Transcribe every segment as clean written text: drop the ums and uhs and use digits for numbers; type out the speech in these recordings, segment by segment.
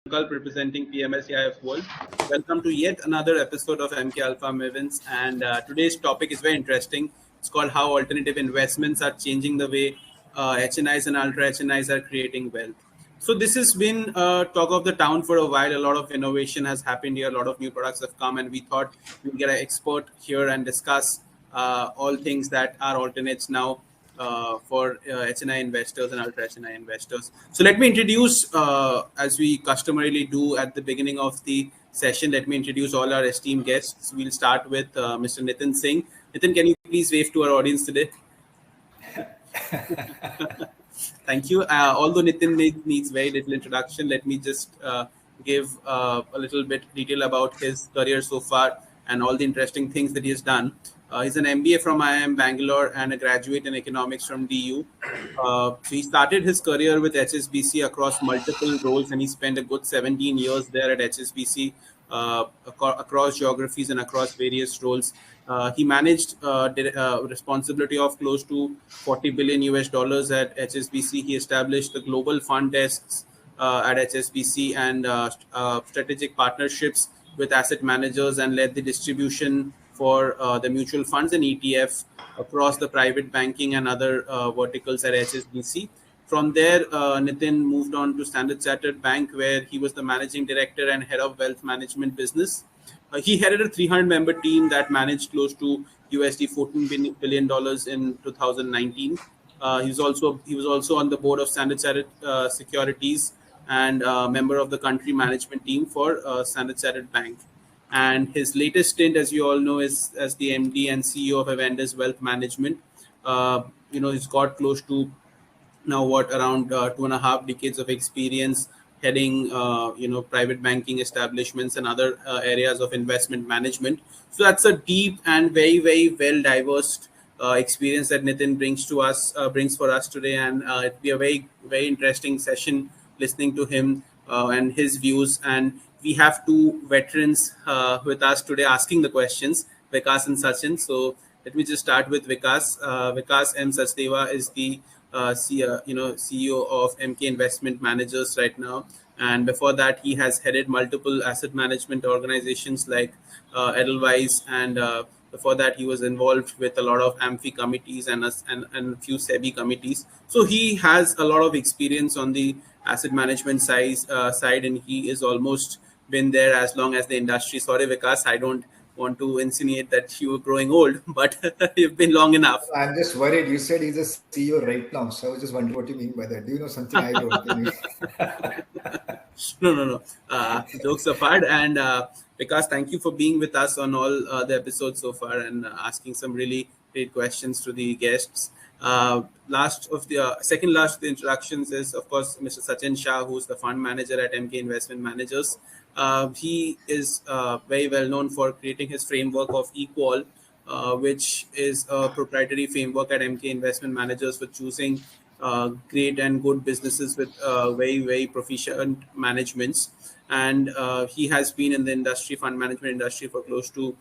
Sankalp representing PMSEIF World. Welcome to yet another episode of MK Alpha Events. And today's topic is very interesting. It's called How Alternative Investments Are Changing the Way HNIs and Ultra HNIs are Creating Wealth. So this has been talk of the town for a while. A lot of innovation has happened here. A lot of new products have come, and we thought we'd get an expert here and discuss all things that are alternates now for HNI investors and ultra HNI investors. So let me introduce, as we customarily do at the beginning of the session, let me introduce all our esteemed guests. We'll start with Mr. Nitin Singh. Nitin, can you please wave to our audience today? Thank you. Although Nitin needs very little introduction, let me just give a little bit detail about his career so far and all the interesting things that he has done. He's an MBA from IIM Bangalore and a graduate in economics from DU. So he started his career with HSBC across multiple roles, and he spent a good 17 years there at HSBC across geographies and across various roles. He managed responsibility of close to 40 billion US dollars at HSBC. He established the global fund desks at HSBC and strategic partnerships with asset managers, and led the distribution for the mutual funds and ETF across the private banking and other verticals at HSBC. From there, Nitin moved on to Standard Chartered Bank, where he was the managing director and head of wealth management business. He headed a 300-member team that managed close to USD $14 billion in 2019. He was also on the board of Standard Chartered Securities and member of the country management team for Standard Chartered Bank. And his latest stint, as you all know, is as the MD and CEO of Avendus Wealth Management. He's got close to now around 2.5 decades of experience heading private banking establishments and other areas of investment management. So that's a deep and very, very well diverse experience that Nitin brings for us today, and it'll be a very, very interesting session listening to him and his views. And we have two veterans with us today asking the questions, Vikas and Sachin. So let me just start with Vikas. Vikas M. Sachdeva is the CEO of MK Investment Managers right now. And before that, he has headed multiple asset management organizations like Edelweiss, and before that, he was involved with a lot of AMFI committees and a few SEBI committees. So he has a lot of experience on the asset management side, and he is almost been there as long as the industry. Sorry, Vikas, I don't want to insinuate that you were growing old, but you've been long enough. I'm just worried. You said he's a CEO right now, so I was just wondering what you mean by that. Do you know something I don't? No. Jokes apart, and Vikas, thank you for being with us on all the episodes so far and asking some really great questions to the guests. Second last of the introductions is, of course, Mr. Sachin Shah, who's the fund manager at MK Investment Managers. He is very well known for creating his framework of Equal, which is a proprietary framework at MK Investment Managers for choosing great and good businesses with very, very proficient managements. And he has been in the fund management industry for close to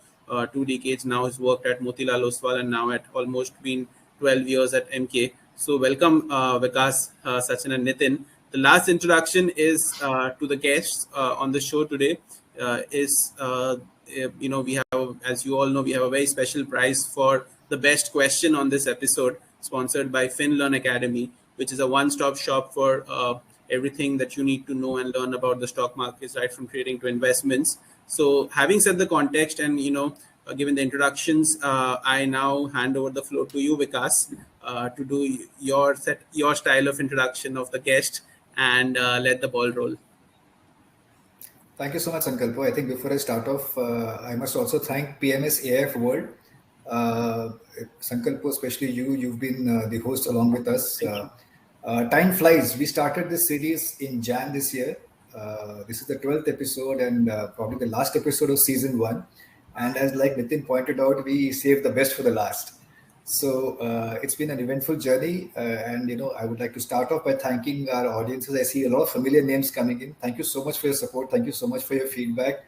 2 decades now. He's worked at Motilal Oswal and now at almost been 12 years at MK. So welcome, Vikas, Sachin and Nitin. The last introduction is to the guests on the show today. We have, as you all know, we have a very special prize for the best question on this episode, sponsored by FinLearn Academy, which is a one-stop shop for everything that you need to know and learn about the stock markets, right from trading to investments. So having said the context and, given the introductions, I now hand over the floor to you, Vikas, to do your style of introduction of the guest and let the ball roll. Thank you so much, Sankalpo. I think before I start off, I must also thank PMS AIF World. Sankalpo, especially you've been the host along with us. Time flies. We started this series in Jan this year. This is the 12th episode and probably the last episode of season 1. And as like Nitin pointed out, we saved the best for the last. So it's been an eventful journey. And, I would like to start off by thanking our audiences. I see a lot of familiar names coming in. Thank you so much for your support. Thank you so much for your feedback.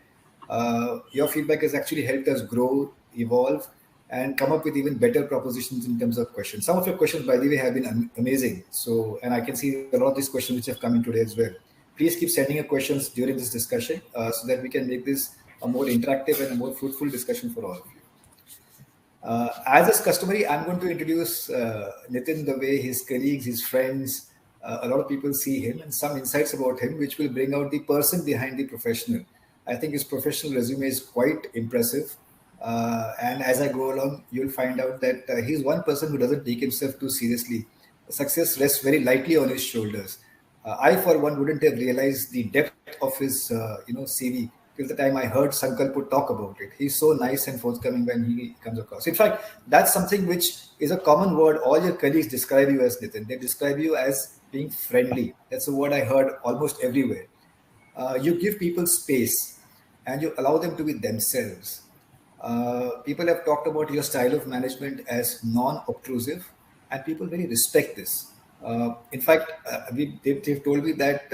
Your feedback has actually helped us grow, evolve, and come up with even better propositions in terms of questions. Some of your questions, by the way, have been amazing. So, and I can see a lot of these questions which have come in today as well. please keep sending your questions during this discussion so that we can make this a more interactive and a more fruitful discussion for all of you. As is customary, I'm going to introduce Nitin the way his colleagues, his friends, a lot of people see him, and some insights about him, which will bring out the person behind the professional. I think his professional resume is quite impressive. And as I go along, you'll find out that he's one person who doesn't take himself too seriously. Success rests very lightly on his shoulders. I, for one, wouldn't have realized the depth of his, CV till the time I heard Sankalp talk about it. He's so nice and forthcoming when he comes across. In fact, that's something which is a common word. All your colleagues describe you as, Nitin. They describe you as being friendly. That's a word I heard almost everywhere. You give people space and you allow them to be themselves. People have talked about your style of management as non-obtrusive, and people really respect this. In fact, they've told me that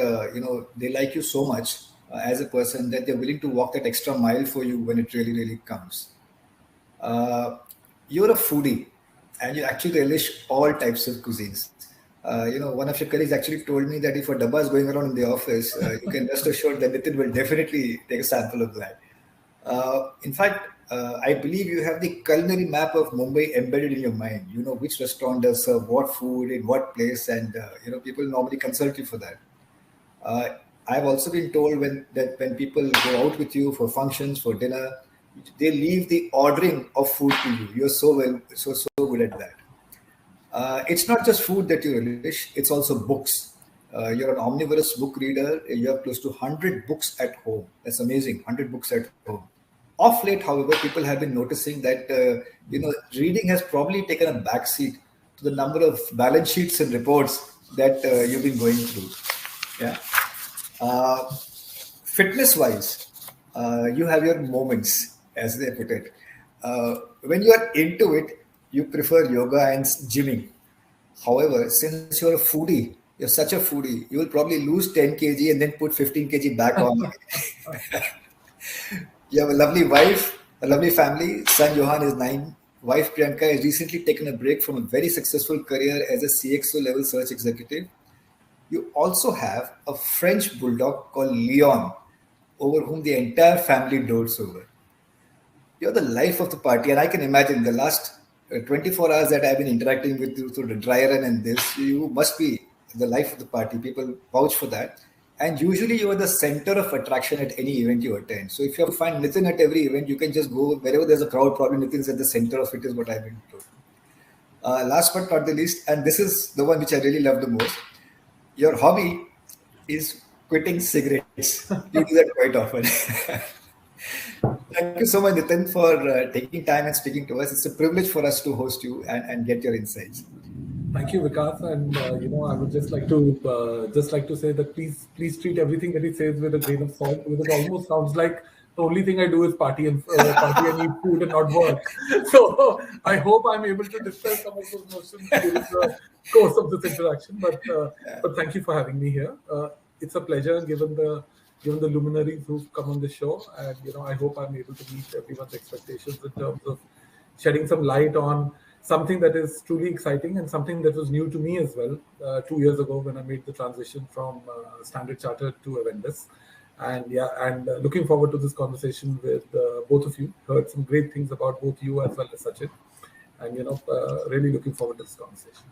they like you so much as a person that they're willing to walk that extra mile for you when it really, really comes. You're a foodie, and you actually relish all types of cuisines. One of your colleagues actually told me that if a dabba is going around in the office, you can rest assured that Nitin will definitely take a sample of that. In fact, I believe you have the culinary map of Mumbai embedded in your mind. You know which restaurant does serve what food in what place, and people normally consult you for that. I've also been told when people go out with you for functions, for dinner, they leave the ordering of food to you. You're so good at that. It's not just food that you relish; it's also books. You're an omnivorous book reader. You have close to 100 books at home. That's amazing. 100 books at home. Of late, however, people have been noticing that reading has probably taken a backseat to the number of balance sheets and reports that you've been going through. Yeah. Fitness-wise, you have your moments, as they put it. When you are into it, you prefer yoga and gymming. However, since you're a foodie, you're such a foodie, you will probably lose 10 kg and then put 15 kg back on. You have a lovely wife, a lovely family. Son Johan is 9. Wife Priyanka has recently taken a break from a very successful career as a CXO level search executive. You also have a French bulldog called Leon, over whom the entire family dotes over. You're the life of the party, and I can imagine the last 24 hours that I've been interacting with you through the dry run and this, you must be the life of the party. People vouch for that. And usually you are the center of attraction at any event you attend. So if you have to find Nitin at every event, you can just go wherever there's a crowd, probably Nitin's at the center of it, is what I've been told. Last but not the least, and this is the one which I really love the most, your hobby is quitting cigarettes. You do that quite often. Thank you so much, Nitin, for taking time and speaking to us. It's a privilege for us to host you and get your insights. Thank you, Vikas, and I would just like to say that please treat everything that he says with a grain of salt, because it almost sounds like the only thing I do is party and eat food and not work. So I hope I'm able to dispel some of those notions during the course of this interaction. But thank you for having me here. It's a pleasure, given the luminaries who've come on the show, and I hope I'm able to meet everyone's expectations in terms of shedding some light on something that is truly exciting and something that was new to me as well 2 years ago when I made the transition from Standard Chartered to Avendus. And looking forward to this conversation with both of you. Heard some great things about both you as well as Sachin, and really looking forward to this conversation.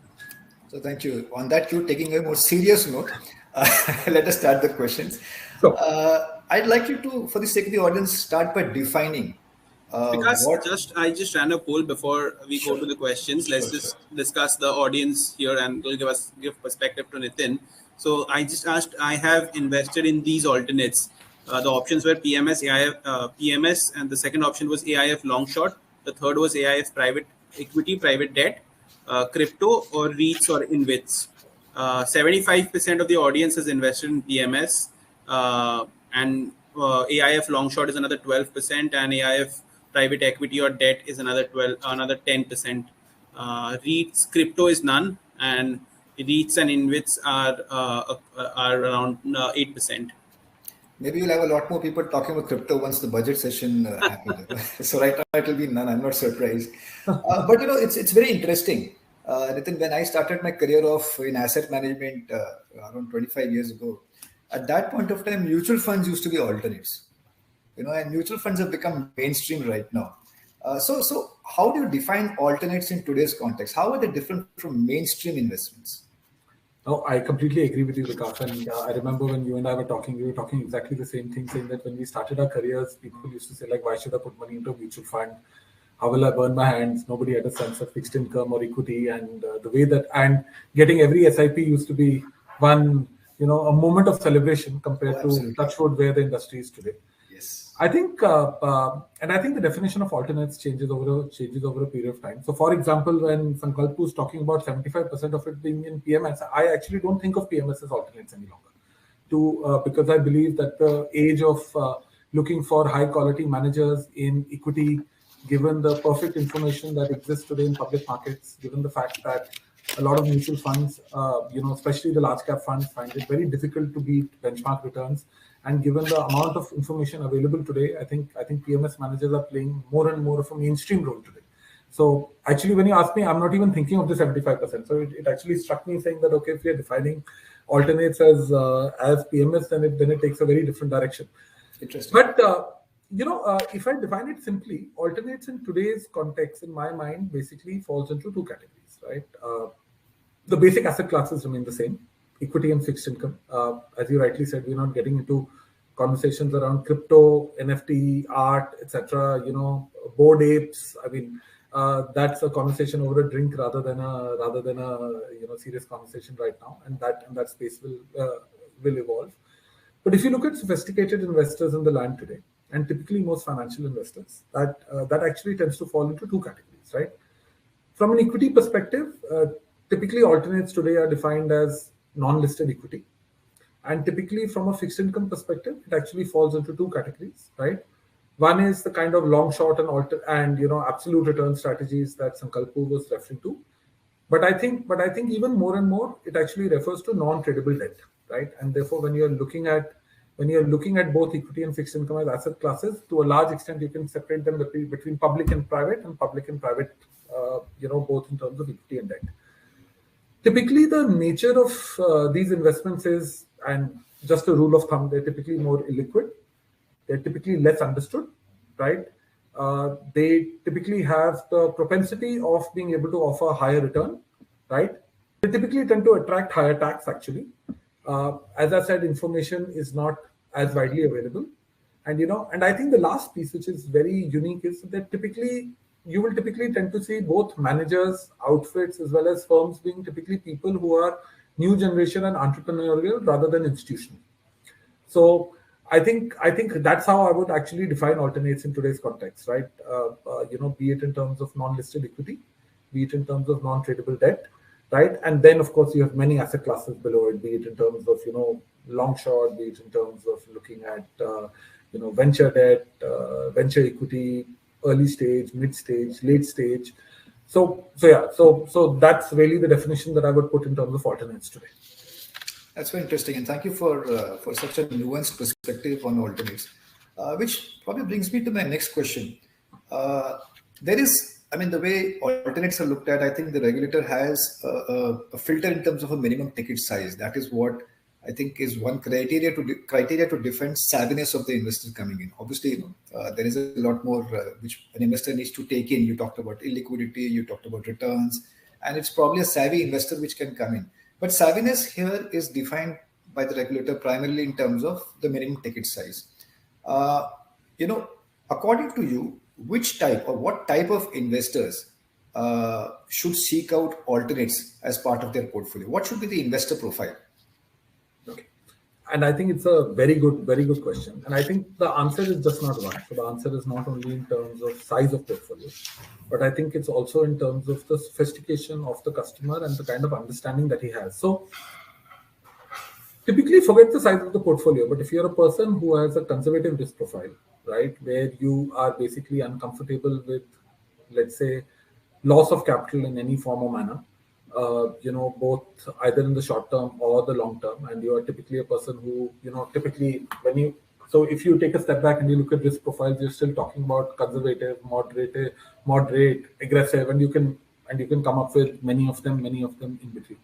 So thank you. On that note, taking a more serious note, let us start the questions. So, I'd like you to, for the sake of the audience, start by defining. Because I just ran a poll before we go to the questions. Let's just discuss the audience here, and we'll give perspective to Nitin. So I just asked, I have invested in these alternates. The options were PMS, AIF, PMS, and the second option was AIF long short. The third was AIF private equity, private debt, crypto, or REITs or InvITs. 75% of the audience has invested in PMS, and AIF long short is another 12%, and AIF private equity or debt is another 10%. REITs, crypto is none, and REITs and InvITs are around 8%. Maybe you'll have a lot more people talking about crypto once the budget session happens. So right now it will be none. I'm not surprised. But it's very interesting. Nitin, when I started my career off in asset management around 25 years ago, At that point of time, mutual funds used to be alternates, and mutual funds have become mainstream right now. So how do you define alternates in today's context? How are they different from mainstream investments? No, I completely agree with you, Vikas. And I remember when you and I were talking, we were talking exactly the same thing, saying that when we started our careers, people used to say, like, why should I put money into a mutual fund? How will I burn my hands? Nobody had a sense of fixed income or equity. And the way that, and getting every SIP used to be one, a moment of celebration compared to touchwood where the industry is today. Yes. I think, and I think the definition of alternates changes over a period of time. So, for example, when Sankalp was talking about 75% of it being in PMS, I actually don't think of PMS as alternates any longer. Because I believe that the age of looking for high quality managers in equity, given the perfect information that exists today in public markets, given the fact that a lot of mutual funds, especially the large cap funds, find it very difficult to beat benchmark returns. And given the amount of information available today, I think PMS managers are playing more and more of a mainstream role today. So actually, when you ask me, I'm not even thinking of the 75%. So it actually struck me saying that, okay, if we are defining alternates as PMS, then it takes a very different direction. Interesting. But if I define it simply, alternates in today's context, in my mind, basically falls into two categories, right? The basic asset classes remain the same. Equity and fixed income. As you rightly said, we're not getting into conversations around crypto, NFT, art, etc. Bored apes. I mean, that's a conversation over a drink rather than a serious conversation right now, and that space will evolve. But if you look at sophisticated investors in the land today, and typically most financial investors, that actually tends to fall into two categories, right? From an equity perspective, typically alternates today are defined as non-listed equity. And typically from a fixed income perspective, it actually falls into two categories, right? One is the kind of long, short and absolute return strategies that Sankalp was referring to. But I think even more and more, it actually refers to non-tradable debt, right? And therefore, when you're looking at both equity and fixed income as asset classes, to a large extent, you can separate them between public and private, both in terms of equity and debt. Typically, the nature of these investments is, and just a rule of thumb, they're typically more illiquid. They're typically less understood, right? They typically have the propensity of being able to offer a higher return, right? They typically tend to attract higher tax, actually. As I said, information is not as widely available. And I think the last piece, which is very unique, is that you will typically tend to see both managers, outfits, as well as firms being typically people who are new generation and entrepreneurial rather than institutional. So I think that's how I would actually define alternates in today's context, right? Be it in terms of non-listed equity, be it in terms of non-tradable debt, right? And then, of course, you have many asset classes below it, be it in terms of, long short, be it in terms of looking at, venture debt, venture equity, early stage, mid stage, late stage. So that's really the definition that I would put in terms of alternates today. That's very interesting, and thank you for such a nuanced perspective on alternates, which probably brings me to my next question. The way alternates are looked at, I think the regulator has a filter in terms of a minimum ticket size. That is what I think is one criteria to define savviness of the investor coming in. Obviously, there is a lot more which an investor needs to take in. You talked about illiquidity, you talked about returns, and it's probably a savvy investor which can come in. But savviness here is defined by the regulator primarily in terms of the minimum ticket size. According to you, which type or what type of investors should seek out alternates as part of their portfolio? What should be the investor profile? Okay. And I think it's a very good question. And I think the answer is just not one. So the answer is not only in terms of size of portfolio, but I think it's also in terms of the sophistication of the customer and the kind of understanding that he has. So typically forget the size of the portfolio, but if you're a person who has a conservative risk profile, right, where you are basically uncomfortable with, let's say, loss of capital in any form or manner, both either in the short term or the long term, and you are typically a person who, so if you take a step back and you look at risk profiles, you're still talking about conservative, moderate, aggressive, and you can come up with many of them in between.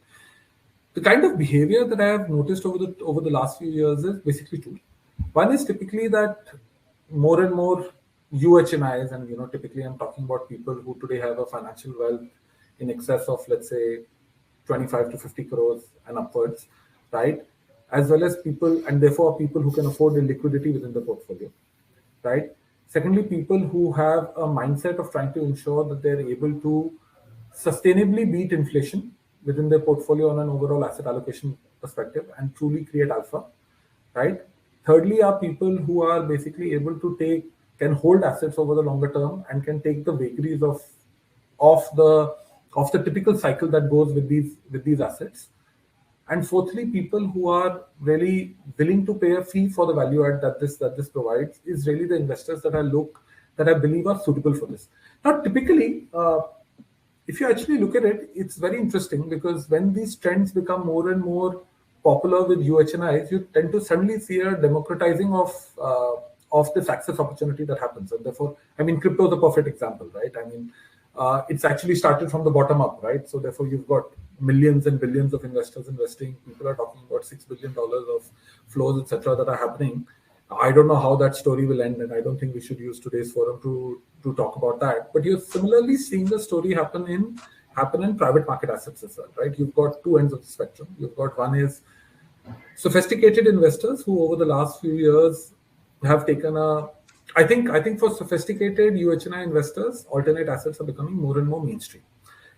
The kind of behavior that I have noticed over the last few years is basically two. One is typically that more and more UHNIs, and typically I'm talking about people who today have a financial wealth in excess of, let's say, 25 to 50 crores and upwards, right? As well as people, and therefore people who can afford the liquidity within the portfolio, right? Secondly, people who have a mindset of trying to ensure that they're able to sustainably beat inflation within their portfolio on an overall asset allocation perspective and truly create alpha, right? Thirdly, are people who are basically able to can hold assets over the longer term and can take the vagaries of the typical cycle that goes with these assets. And fourthly, people who are really willing to pay a fee for the value add that this provides is really the investors that I believe are suitable for this. Now, typically, if you actually look at it, it's very interesting because when these trends become more and more popular with UHNIs, you tend to suddenly see a democratizing of this access opportunity that happens. And therefore, crypto is a perfect example, right? It's actually started from the bottom up, right? So therefore, you've got millions and billions of investors investing. People are talking about $6 billion of flows, etc., that are happening. I don't know how that story will end, and I don't think we should use today's forum to talk about that. But you're similarly seeing the story happen in private market assets as well, right? You've got two ends of the spectrum. You've got one is sophisticated investors who over the last few years have taken I think for sophisticated UHNI investors, alternate assets are becoming more and more mainstream.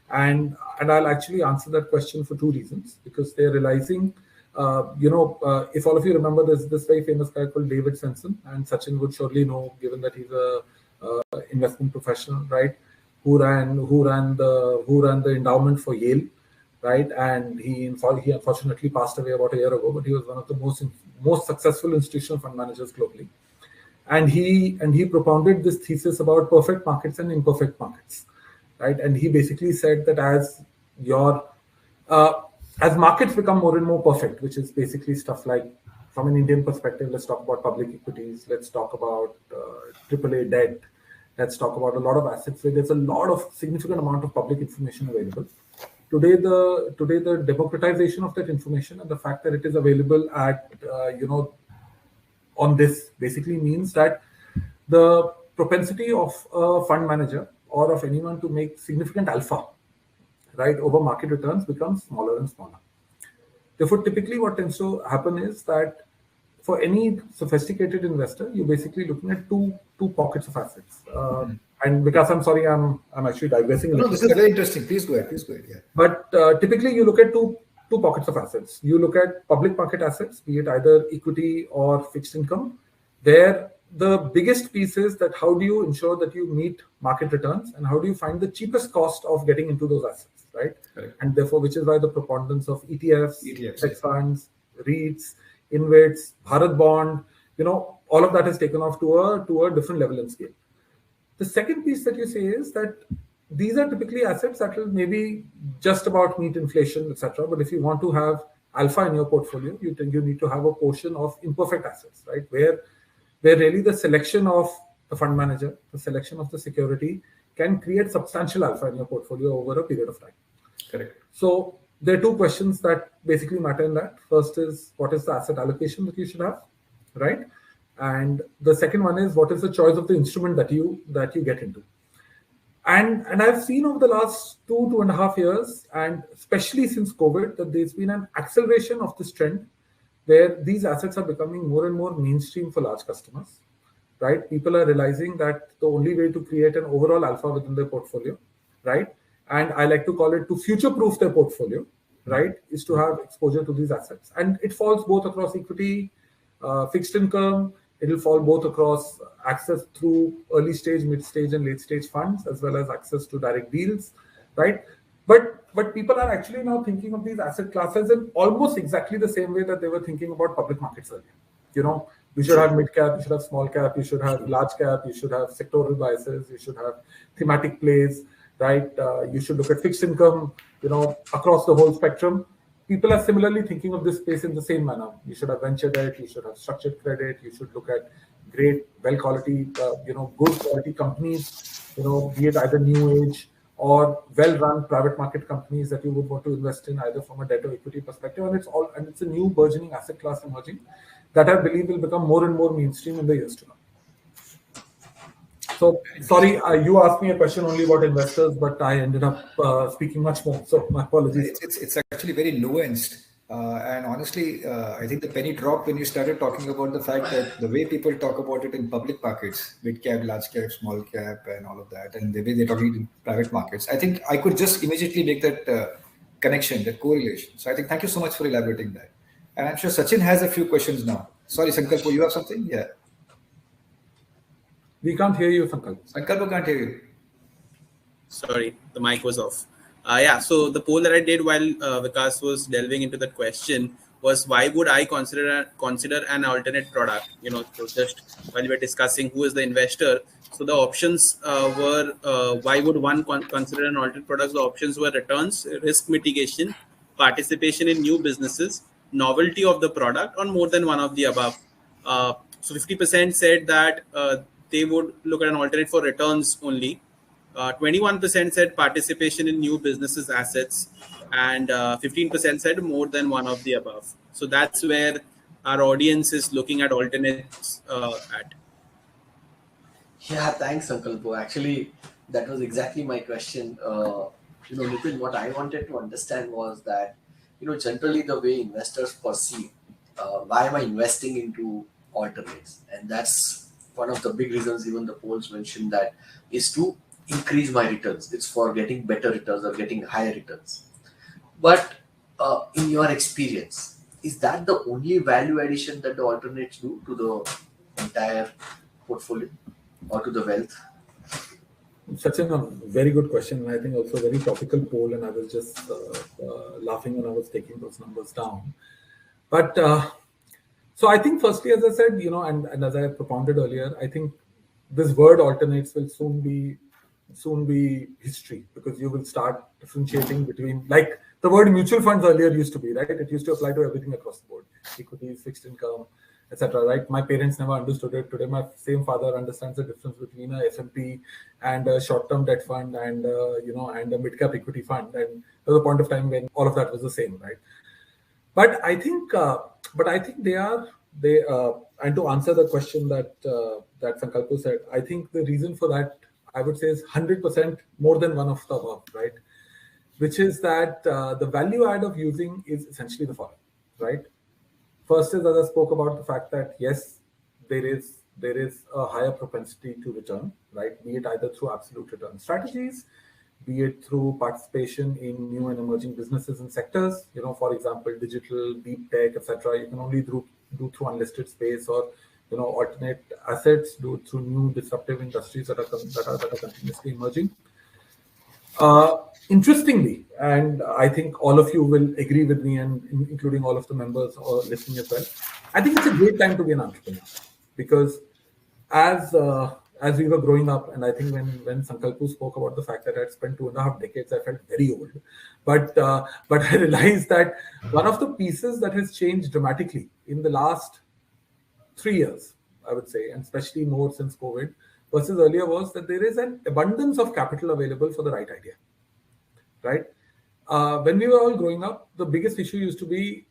And I'll actually answer that question for two reasons. Because they're realizing, if all of you remember, there's this very famous guy called David Svensson, and Sachin would surely know, given that he's a investment professional, right? Who ran the endowment for Yale, right? And he unfortunately passed away about a year ago, but he was one of the most successful institutional fund managers globally. And he propounded this thesis about perfect markets and imperfect markets, right? And he basically said that as markets become more and more perfect, which is basically stuff like, from an Indian perspective, let's talk about public equities, let's talk about AAA debt, let's talk about a lot of assets where there's a lot of significant amount of public information available. Today, the democratization of that information and the fact that it is available at on this basically means that the propensity of a fund manager or of anyone to make significant alpha, right, over market returns becomes smaller and smaller. Therefore, typically what tends to happen is that for any sophisticated investor, you're basically looking at two pockets of assets. And because I'm sorry, I'm actually digressing. No, this is very interesting. Please go ahead. Yeah. But typically, you look at two pockets of assets. You look at public market assets, be it either equity or fixed income. There, the biggest piece is that how do you ensure that you meet market returns, and how do you find the cheapest cost of getting into those assets, right? Correct. And therefore, which is why the preponderance of ETFs, hedge funds, REITs, InvITs, Bharat Bond, all of that has taken off to a different level and scale. The second piece that you say is that these are typically assets that will maybe just about meet inflation, etc. But if you want to have alpha in your portfolio, you need to have a portion of imperfect assets, right? Where really the selection of the fund manager, the selection of the security can create substantial alpha in your portfolio over a period of time. Correct. So there are two questions that basically matter in that. First is, what is the asset allocation that you should have, right? And the second one is, what is the choice of the instrument that you get into? And I've seen over the last 2.5 years, and especially since COVID, that there's been an acceleration of this trend where these assets are becoming more and more mainstream for large customers, right? People are realizing that the only way to create an overall alpha within their portfolio, right? And I like to call it to future-proof their portfolio, right, is to have exposure to these assets. And it falls both across equity, fixed income. It'll fall both across access through early stage, mid stage, and late stage funds, as well as access to direct deals, right? But people are actually now thinking of these asset classes in almost exactly the same way that they were thinking about public markets earlier. You should have mid cap, you should have small cap, you should have large cap, you should have sectoral biases, you should have thematic plays, right? You should look at fixed income, across the whole spectrum. People are similarly thinking of this space in the same manner. You should have venture debt, you should have structured credit, you should look at great, well quality, good quality companies, be it either new age or well-run private market companies that you would want to invest in, either from a debt or equity perspective. And it's a new burgeoning asset class emerging that I believe will become more and more mainstream in the years to come. So sorry, you asked me a question only about investors, but I ended up speaking much more. So my apologies. It's actually very nuanced. And honestly, I think the penny dropped when you started talking about the fact that the way people talk about it in public markets, mid cap, large cap, small cap, and all of that, and the way they're talking in private markets, I think I could just immediately make that connection, that correlation. So I think thank you so much for elaborating that. And I'm sure Sachin has a few questions now. Sorry, Sankalpo, you have something? Yeah. We can't hear you, Sankalpo. Sankalpo can't hear you. Sorry, the mic was off. So the poll that I did while Vikas was delving into that question was, why would I consider an alternate product? So just while we were discussing who is the investor, so the options were, why would one consider an alternate product? The options were returns, risk mitigation, participation in new businesses, novelty of the product, or more than one of the above. So 50% said that they would look at an alternate for returns only. 21% said participation in new businesses assets, and 15% said more than one of the above. So that's where our audience is looking at alternates at. Yeah, thanks, Sankalpo. Actually, that was exactly my question. Nitin, what I wanted to understand was that, generally the way investors perceive, why am I investing into alternates? And that's one of the big reasons, even the polls mentioned, that is to increase my returns. It's for getting better returns or getting higher returns. But in your experience, is that the only value addition that the alternates do to the entire portfolio or to the wealth? Sachin, a very good question, and I think also a very topical poll, and I was just laughing when I was taking those numbers down. But so I think firstly, as I said, and as I propounded earlier, I think this word alternates will soon be history, because you will start differentiating between, like the word mutual funds earlier used to be, right? It used to apply to everything across the board, equities, fixed income, etc. Right? My parents never understood it. Today, my same father understands the difference between a S&P and a short-term debt fund and and a mid-cap equity fund. And there was a point of time when all of that was the same, right? But I think they and to answer the question that Sankalpo said, I think the reason for that, I would say, is 100% more than one of the above, right? Which is that the value add of using is essentially the following, right? First is, as I spoke about, the fact that yes, there is a higher propensity to return, right? Be it either through absolute return strategies, be it through participation in new and emerging businesses and sectors, for example, digital, deep tech, etc. You can only do through unlisted space, or alternate assets, do it through new disruptive industries that are continuously emerging. Interestingly, and I think all of you will agree with me, and including all of the members or listening as well, I think it's a great time to be an entrepreneur, because as we were growing up, and I think when Sankalpo spoke about the fact that I had spent 2.5 decades, I felt very old. But I realized that one of the pieces that has changed dramatically in the last 3 years, I would say, and especially more since COVID versus earlier, was that there is an abundance of capital available for the right idea, right? When we were all growing up, the biggest issue used to be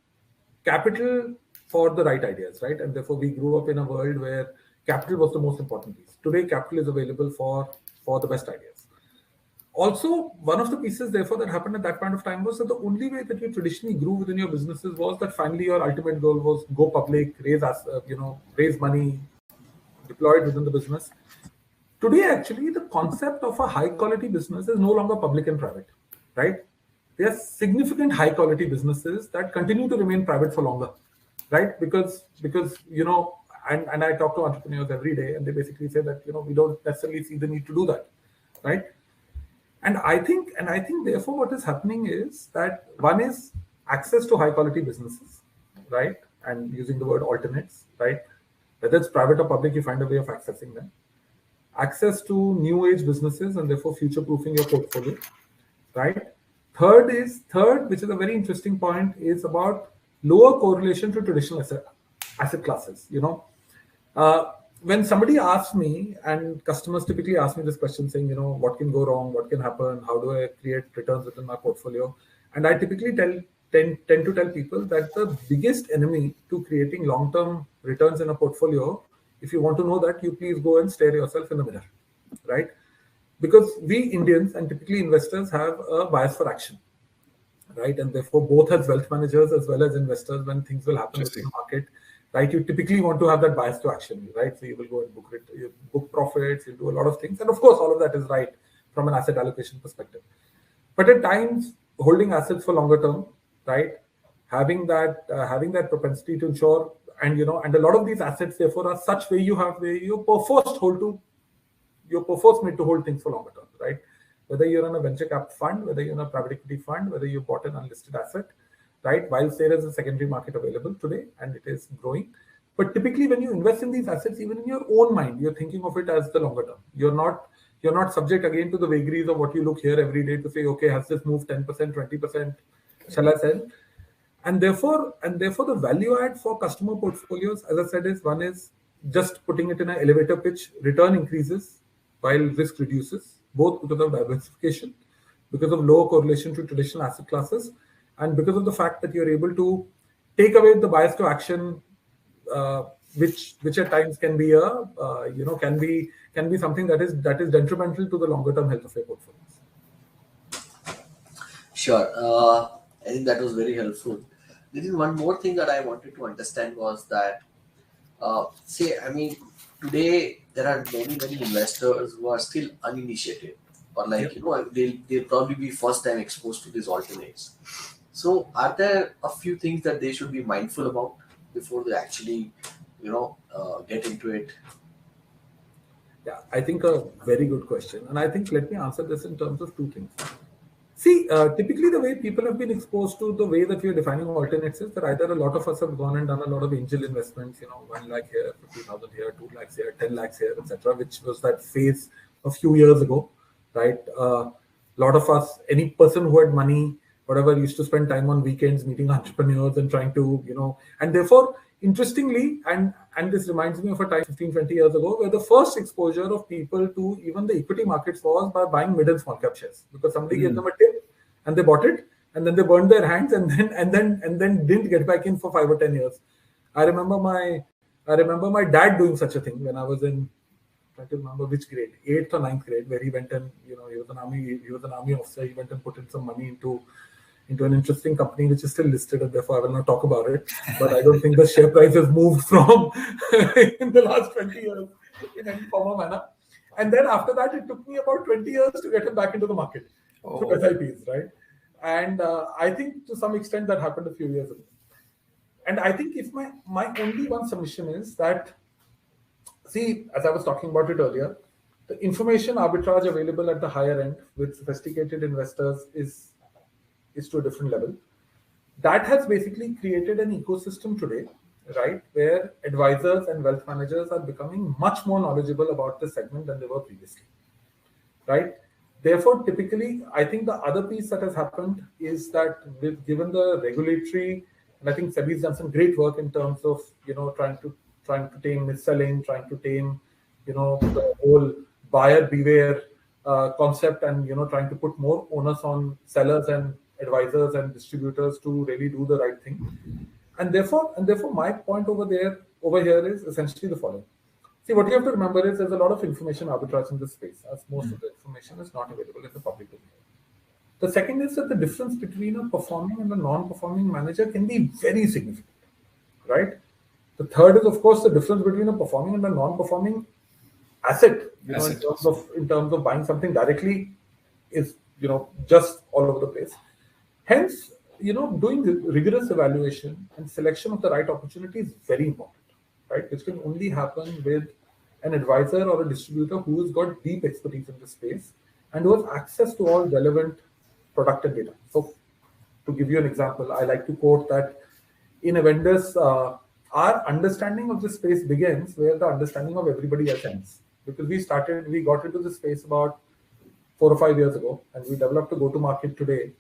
capital for the right ideas, right? And therefore, we grew up in a world where capital was the most important piece. Today, capital is available for the best ideas. Also, one of the pieces, therefore, that happened at that point of time was that the only way that you traditionally grew within your businesses was that finally your ultimate goal was go public, raise money, deploy it within the business. Today, actually, the concept of a high-quality business is no longer public and private, right? There are significant high-quality businesses that continue to remain private for longer, right? Because and I talk to entrepreneurs every day, and they basically say that we don't necessarily see the need to do that, right? And I think therefore what is happening is that one is access to high-quality businesses, right? And using the word alternates, right? Whether it's private or public, you find a way of accessing them. Access to new age businesses, and therefore future-proofing your portfolio, right? Third, which is a very interesting point, is about lower correlation to traditional asset classes. when somebody asks me, and customers typically ask me this question saying, what can go wrong, what can happen, how do I create returns within my portfolio? And I typically tend to tell people that the biggest enemy to creating long-term returns in a portfolio, if you want to know that, you please go and stare yourself in the mirror, right? Because we Indians and typically investors have a bias for action, right? And therefore, both as wealth managers as well as investors, when things will happen in the market, right, you typically want to have that bias to action, right? So you will go and book profits, you do a lot of things, and of course, all of that is right from an asset allocation perspective. But at times, holding assets for longer term, right, having that propensity to ensure, and and a lot of these assets, therefore, are such where you're perforce made to hold things for longer term, right? Whether you're in a venture cap fund, whether you're in a private equity fund, whether you bought an unlisted asset, right? Whilst there is a secondary market available today and it is growing, but typically when you invest in these assets, even in your own mind, you're thinking of it as the longer term. You're not subject again to the vagaries of what you look here every day to say, okay, has this moved 10%, 20%? Shall I sell? And therefore, the value add for customer portfolios, as I said, is one is just putting it in an elevator pitch, return increases while risk reduces, both because of diversification, because of lower correlation to traditional asset classes, and because of the fact that you're able to take away the bias to action, which at times can be something that is detrimental to the longer term health of your portfolios. Sure. I think that was very helpful. There is one more thing that I wanted to understand was that, today there are many investors who are still uninitiated, or they'll probably be first time exposed to these alternates. So are there a few things that they should be mindful about before they actually get into it? Yeah, I think a very good question, and I think let me answer this in terms of two things. See, typically the way people have been exposed to the way that we are defining alternates is that either a lot of us have gone and done a lot of angel investments, 1 lakh here, 50,000 here, 2 lakhs here, 10 lakhs here, etc., which was that phase a few years ago, right? A lot of us, any person who had money, whatever, used to spend time on weekends meeting entrepreneurs and trying to, and therefore, interestingly, and this reminds me of a time 15, 20 years ago, where the first exposure of people to even the equity markets was by buying mid and small cap shares, because somebody gave them a tip and they bought it, and then they burned their hands and then didn't get back in for 5 or 10 years. I remember my dad doing such a thing when I was in, I don't remember which grade, 8th or 9th grade, where he went and he was an army officer. He went and put in some money into an interesting company which is still listed, and therefore I will not talk about it. But I don't think the share price has moved from in the last 20 years in any form or manner. And then after that, it took me about 20 years to get him back into the market through SIPs, right? And I think to some extent that happened a few years ago. And I think if my only one submission is that, see, as I was talking about it earlier, the information arbitrage available at the higher end with sophisticated investors is to a different level. That has basically created an ecosystem today, right, where advisors and wealth managers are becoming much more knowledgeable about this segment than they were previously, right? Therefore, typically, I think the other piece that has happened is that given the regulatory, and I think SEBI's done some great work in terms of, trying to tame mis-selling, trying to tame, the whole buyer beware concept, and, trying to put more onus on sellers and advisors and distributors to really do the right thing. And therefore my point over here is essentially the following. See, what you have to remember is there's a lot of information arbitrage in this space, as most of the information is not available in the public domain. The second is that the difference between a performing and a non-performing manager can be very significant, right? The third is, of course, the difference between a performing and a non-performing asset, in terms of buying something directly is, just all over the place. Hence, doing rigorous evaluation and selection of the right opportunity is very important, right? Which can only happen with an advisor or a distributor who has got deep expertise in this space and who has access to all relevant product and data. So, to give you an example, I like to quote that in a vendor's, our understanding of this space begins where the understanding of everybody else ends. Because we got into this space about 4 or 5 years ago, and we developed a go-to-market today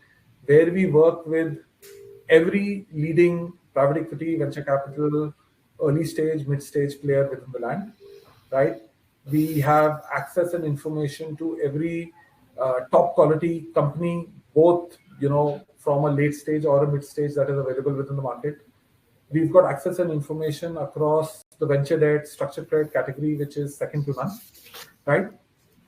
where we work with every leading private equity, venture capital, early stage, mid-stage player within the land. right? We have access and information to every top quality company, both from a late stage or a mid stage that is available within the market. We've got access and information across the venture debt, structured credit category, which is second to none, right?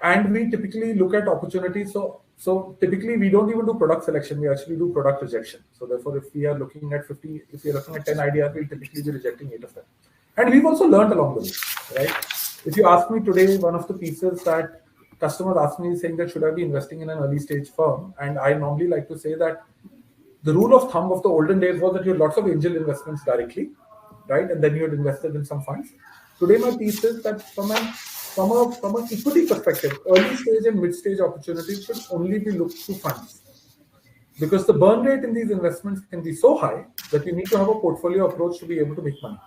And we typically look at opportunities. So typically we don't even do product selection, we actually do product rejection. So therefore, if we are looking at 10 ideas, we'll typically be rejecting 8 of them. And we've also learned along the way, right? If you ask me today, one of the pieces that customers ask me is saying that should I be investing in an early stage firm? And I normally like to say that the rule of thumb of the olden days was that you had lots of angel investments directly, right? And then you had invested in some funds. Today, my piece is that from an equity perspective, early stage and mid stage opportunities should only be looked through funds, because the burn rate in these investments can be so high that you need to have a portfolio approach to be able to make money.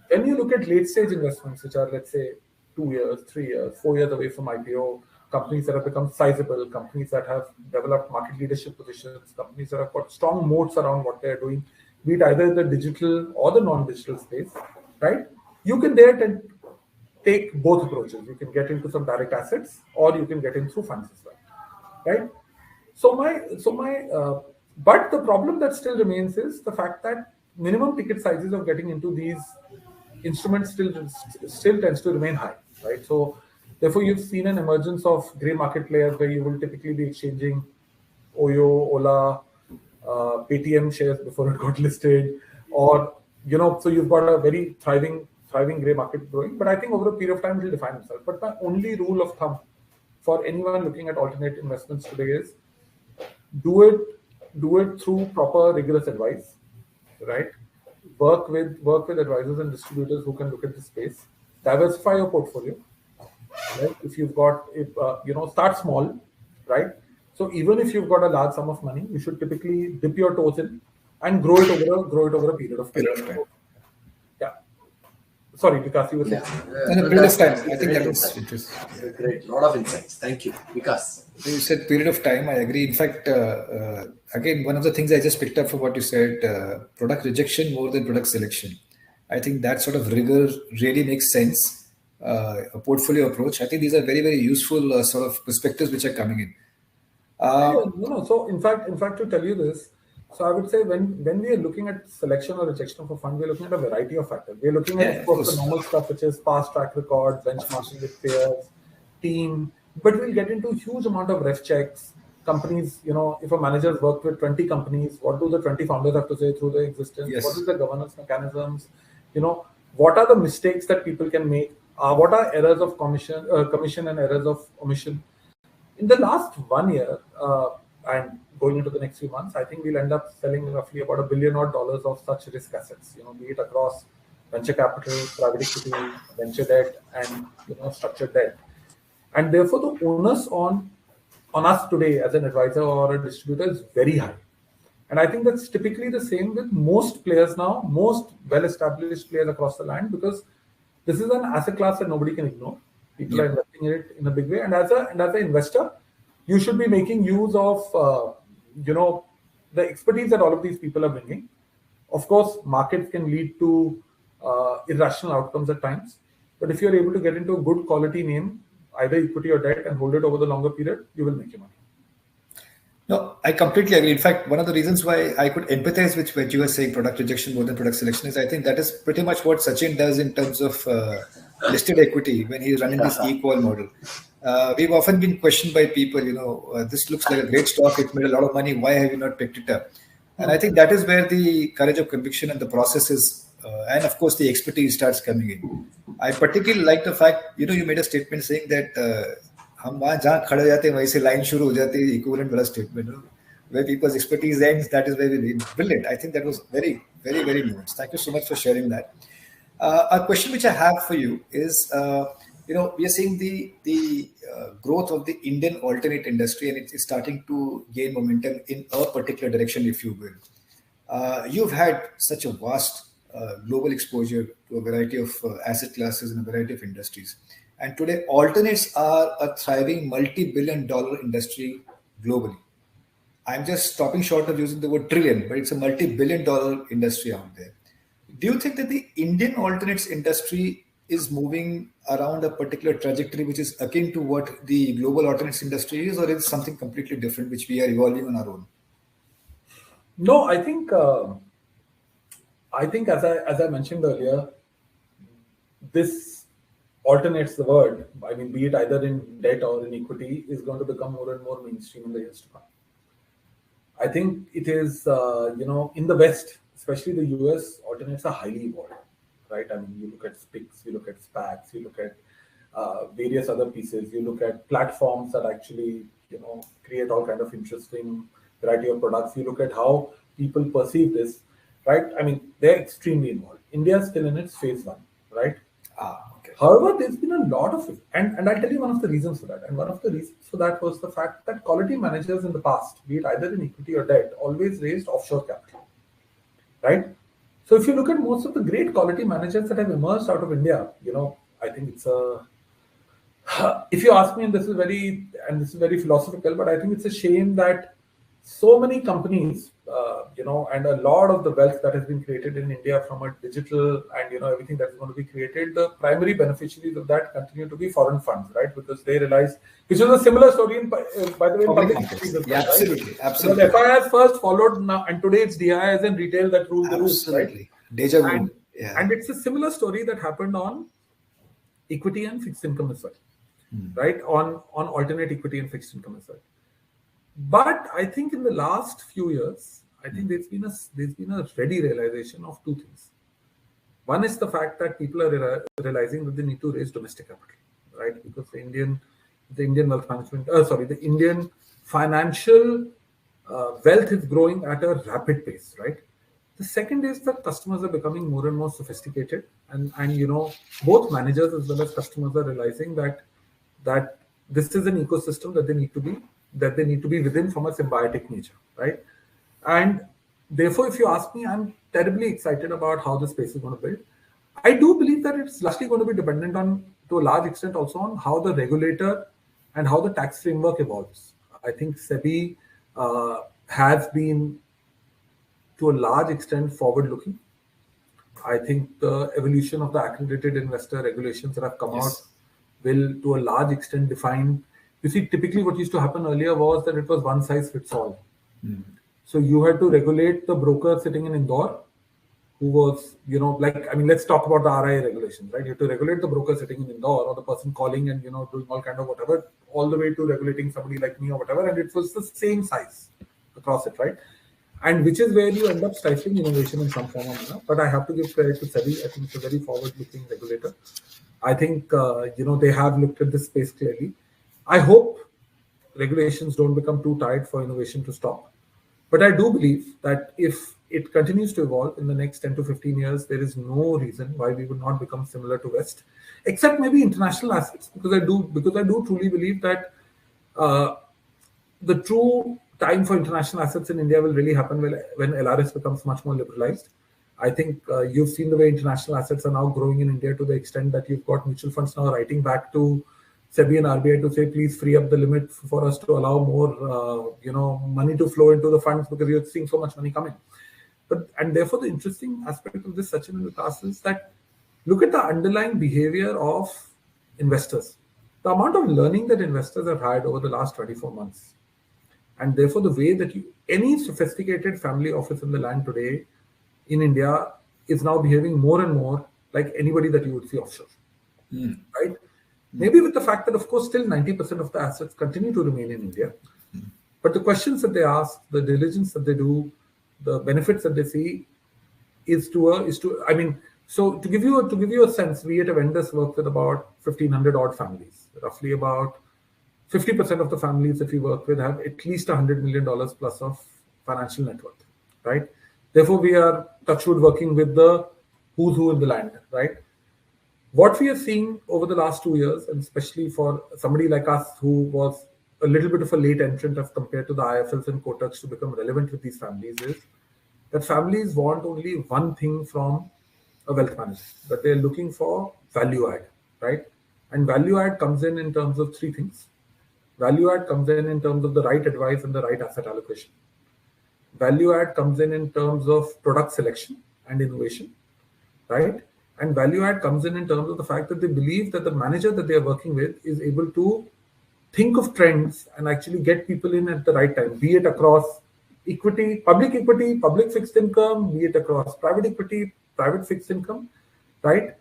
When you look at late stage investments, which are, let's say, 2 years, 3 years, 4 years away from IPO, companies that have become sizable, companies that have developed market leadership positions, companies that have got strong moats around what they're doing, be it either the digital or the non-digital space, right? You can take both approaches. You can get into some direct assets, or you can get in through funds as well, right? But the problem that still remains is the fact that minimum ticket sizes of getting into these instruments still tends to remain high, right? So therefore, you've seen an emergence of grey market players where you will typically be exchanging Oyo, Ola, Paytm shares before it got listed, or so you've got a very thriving grey market growing. But I think over a period of time it will define itself. But my only rule of thumb for anyone looking at alternate investments today is do it through proper rigorous advice, right? Work with advisors and distributors who can look at the space. Diversify your portfolio, right? If you've got, start small, right? So even if you've got a large sum of money, you should typically dip your toes in and grow it over a period of time. Yeah. Sorry, Vikas, you were saying. And a period of time. I think that was interesting. Great. A lot of insights. Thank you. Vikas. You said period of time. I agree. In fact, again, one of the things I just picked up from what you said, product rejection more than product selection. I think that sort of rigor really makes sense. A portfolio approach. I think these are very, very useful sort of perspectives which are coming in. So in fact, to tell you this, so I would say when we are looking at selection or rejection of a fund, we're looking at a variety of factors. We're looking at, of course, the normal stuff, which is past track record, benchmarking with peers, team, but we'll get into a huge amount of ref checks, companies, if a manager's worked with 20 companies, what do the 20 founders have to say through their existence? Yes. What is the governance mechanisms? What are the mistakes that people can make? What are errors of commission and errors of omission? In the last 1 year, and going into the next few months, I think we'll end up selling roughly about $1 billion of such risk assets, be it across venture capital, private equity, venture debt, and structured debt. And therefore, the onus on us today as an advisor or a distributor is very high. And I think that's typically the same with most players now, most well-established players across the land, because this is an asset class that nobody can ignore. People are investing in it in a big way. And as an investor, you should be making use of, the expertise that all of these people are bringing. Of course, markets can lead to irrational outcomes at times. But if you're able to get into a good quality name, either equity or debt, and hold it over the longer period, you will make your money. No, I completely agree. In fact, one of the reasons why I could empathize with what you were saying, product rejection more than product selection, is I think that is pretty much what Sachin does in terms of listed equity when he's running this equal model. We've often been questioned by people, this looks like a great stock, it made a lot of money, why have you not picked it up? And I think that is where the courage of conviction and the processes, and of course the expertise starts coming in. I particularly like the fact, you made a statement saying that हम वहाँ जहाँ खड़े जाते हैं वहीं से line शुरू हो जाती है, equivalent वाला statement, where people's expertise ends, that is very brilliant. I think that was very, very, very nuanced. Thank you so much for sharing that. A question which I have for you is, we are seeing the growth of the Indian alternate industry, and it's starting to gain momentum in a particular direction, if you will. You've had such a vast global exposure to a variety of asset classes and a variety of industries. And today, alternates are a thriving multi-billion-dollar industry globally. I'm just stopping short of using the word trillion, but it's a multi-billion-dollar industry out there. Do you think that the Indian alternates industry is moving around a particular trajectory which is akin to what the global alternates industry is, or is it something completely different which we are evolving on our own? No, I think as I mentioned earlier, this alternates the world. I mean, be it either in debt or in equity, is going to become more and more mainstream in the years to come. I think it is, in the West, especially the US, alternates are highly evolved, right? I mean, you look at SPICs, you look at SPACs, you look at various other pieces, you look at platforms that actually, create all kind of interesting variety of products. You look at how people perceive this, right? I mean, they're extremely involved. India is still in its phase one, right? Okay. However, there's been a lot of, and I'll tell you one of the reasons for that. And one of the reasons for that was the fact that quality managers in the past, be it either in equity or debt, always raised offshore capital, right? So if you look at most of the great quality managers that have emerged out of India, I think it's if you ask me, and this is very philosophical, but I think it's a shame that so many companies, and a lot of the wealth that has been created in India from a digital and everything that's going to be created, the primary beneficiaries of that continue to be foreign funds, right? Because they realize, which is a similar story by the way, in public equities as well, right? Absolutely. Because FIS first followed now, and today it's DIIs and retail that rule the roost, right? Deja vu. And it's a similar story that happened on equity and fixed income as well, right? On alternate equity and fixed income as well. But I think in the last few years, I think there's been a ready realization of two things. One is the fact that people are realizing that they need to raise domestic capital, right? Because the Indian wealth management, the Indian financial wealth is growing at a rapid pace, right? The second is that customers are becoming more and more sophisticated, and both managers as well as customers are realizing that this is an ecosystem that they need to be within from a symbiotic nature, right? And therefore, if you ask me, I'm terribly excited about how the space is going to build. I do believe that it's largely going to be dependent on, to a large extent, also on how the regulator and how the tax framework evolves. I think SEBI has been, to a large extent, forward-looking. I think the evolution of the accredited investor regulations that have come out will, to a large extent, define. You see, typically what used to happen earlier was that it was one size fits all. So you had to regulate the broker sitting in Indore, who was, let's talk about the RIA regulations, right? You have to regulate the broker sitting in Indore, or the person calling and, doing all kind of whatever, all the way to regulating somebody like me or whatever. And it was the same size across it, right? And which is where you end up stifling innovation in some form or manner. But I have to give credit to SEBI. I think it's a very forward-looking regulator. I think, they have looked at this space clearly. I hope regulations don't become too tight for innovation to stop. But I do believe that if it continues to evolve in the next 10 to 15 years, there is no reason why we would not become similar to West, except maybe international assets. Because I do truly believe that the true time for international assets in India will really happen when LRS becomes much more liberalized. I think you've seen the way international assets are now growing in India to the extent that you've got mutual funds now writing back to SEBI and RBI to say, please free up the limit for us to allow more, money to flow into the funds because you're seeing so much money coming. And therefore, the interesting aspect of this, Sachin and Vikas, is that look at the underlying behavior of investors. The amount of learning that investors have had over the last 24 months. And therefore, the way that any sophisticated family office in the land today in India is now behaving more and more like anybody that you would see offshore, right? Maybe with the fact that, of course, still 90% of the assets continue to remain in India. But the questions that they ask, the diligence that they do, the benefits that they see so to give you a sense, we at Avendus work with about 1,500 odd families. Roughly about 50% of the families that we work with have at least $100 million plus of financial net worth, right? Therefore, we are touchwood working with the who's who in the land, right? What we are seeing over the last 2 years, and especially for somebody like us who was a little bit of a late entrant as compared to the IFLs and Kotaks to become relevant with these families, is that families want only one thing from a wealth manager, that they're looking for value add, right? And value add comes in terms of three things. Value add comes in terms of the right advice and the right asset allocation. Value add comes in terms of product selection and innovation, right? And value add comes in terms of the fact that they believe that the manager that they are working with is able to think of trends and actually get people in at the right time, be it across equity, public fixed income, be it across private equity, private fixed income, right?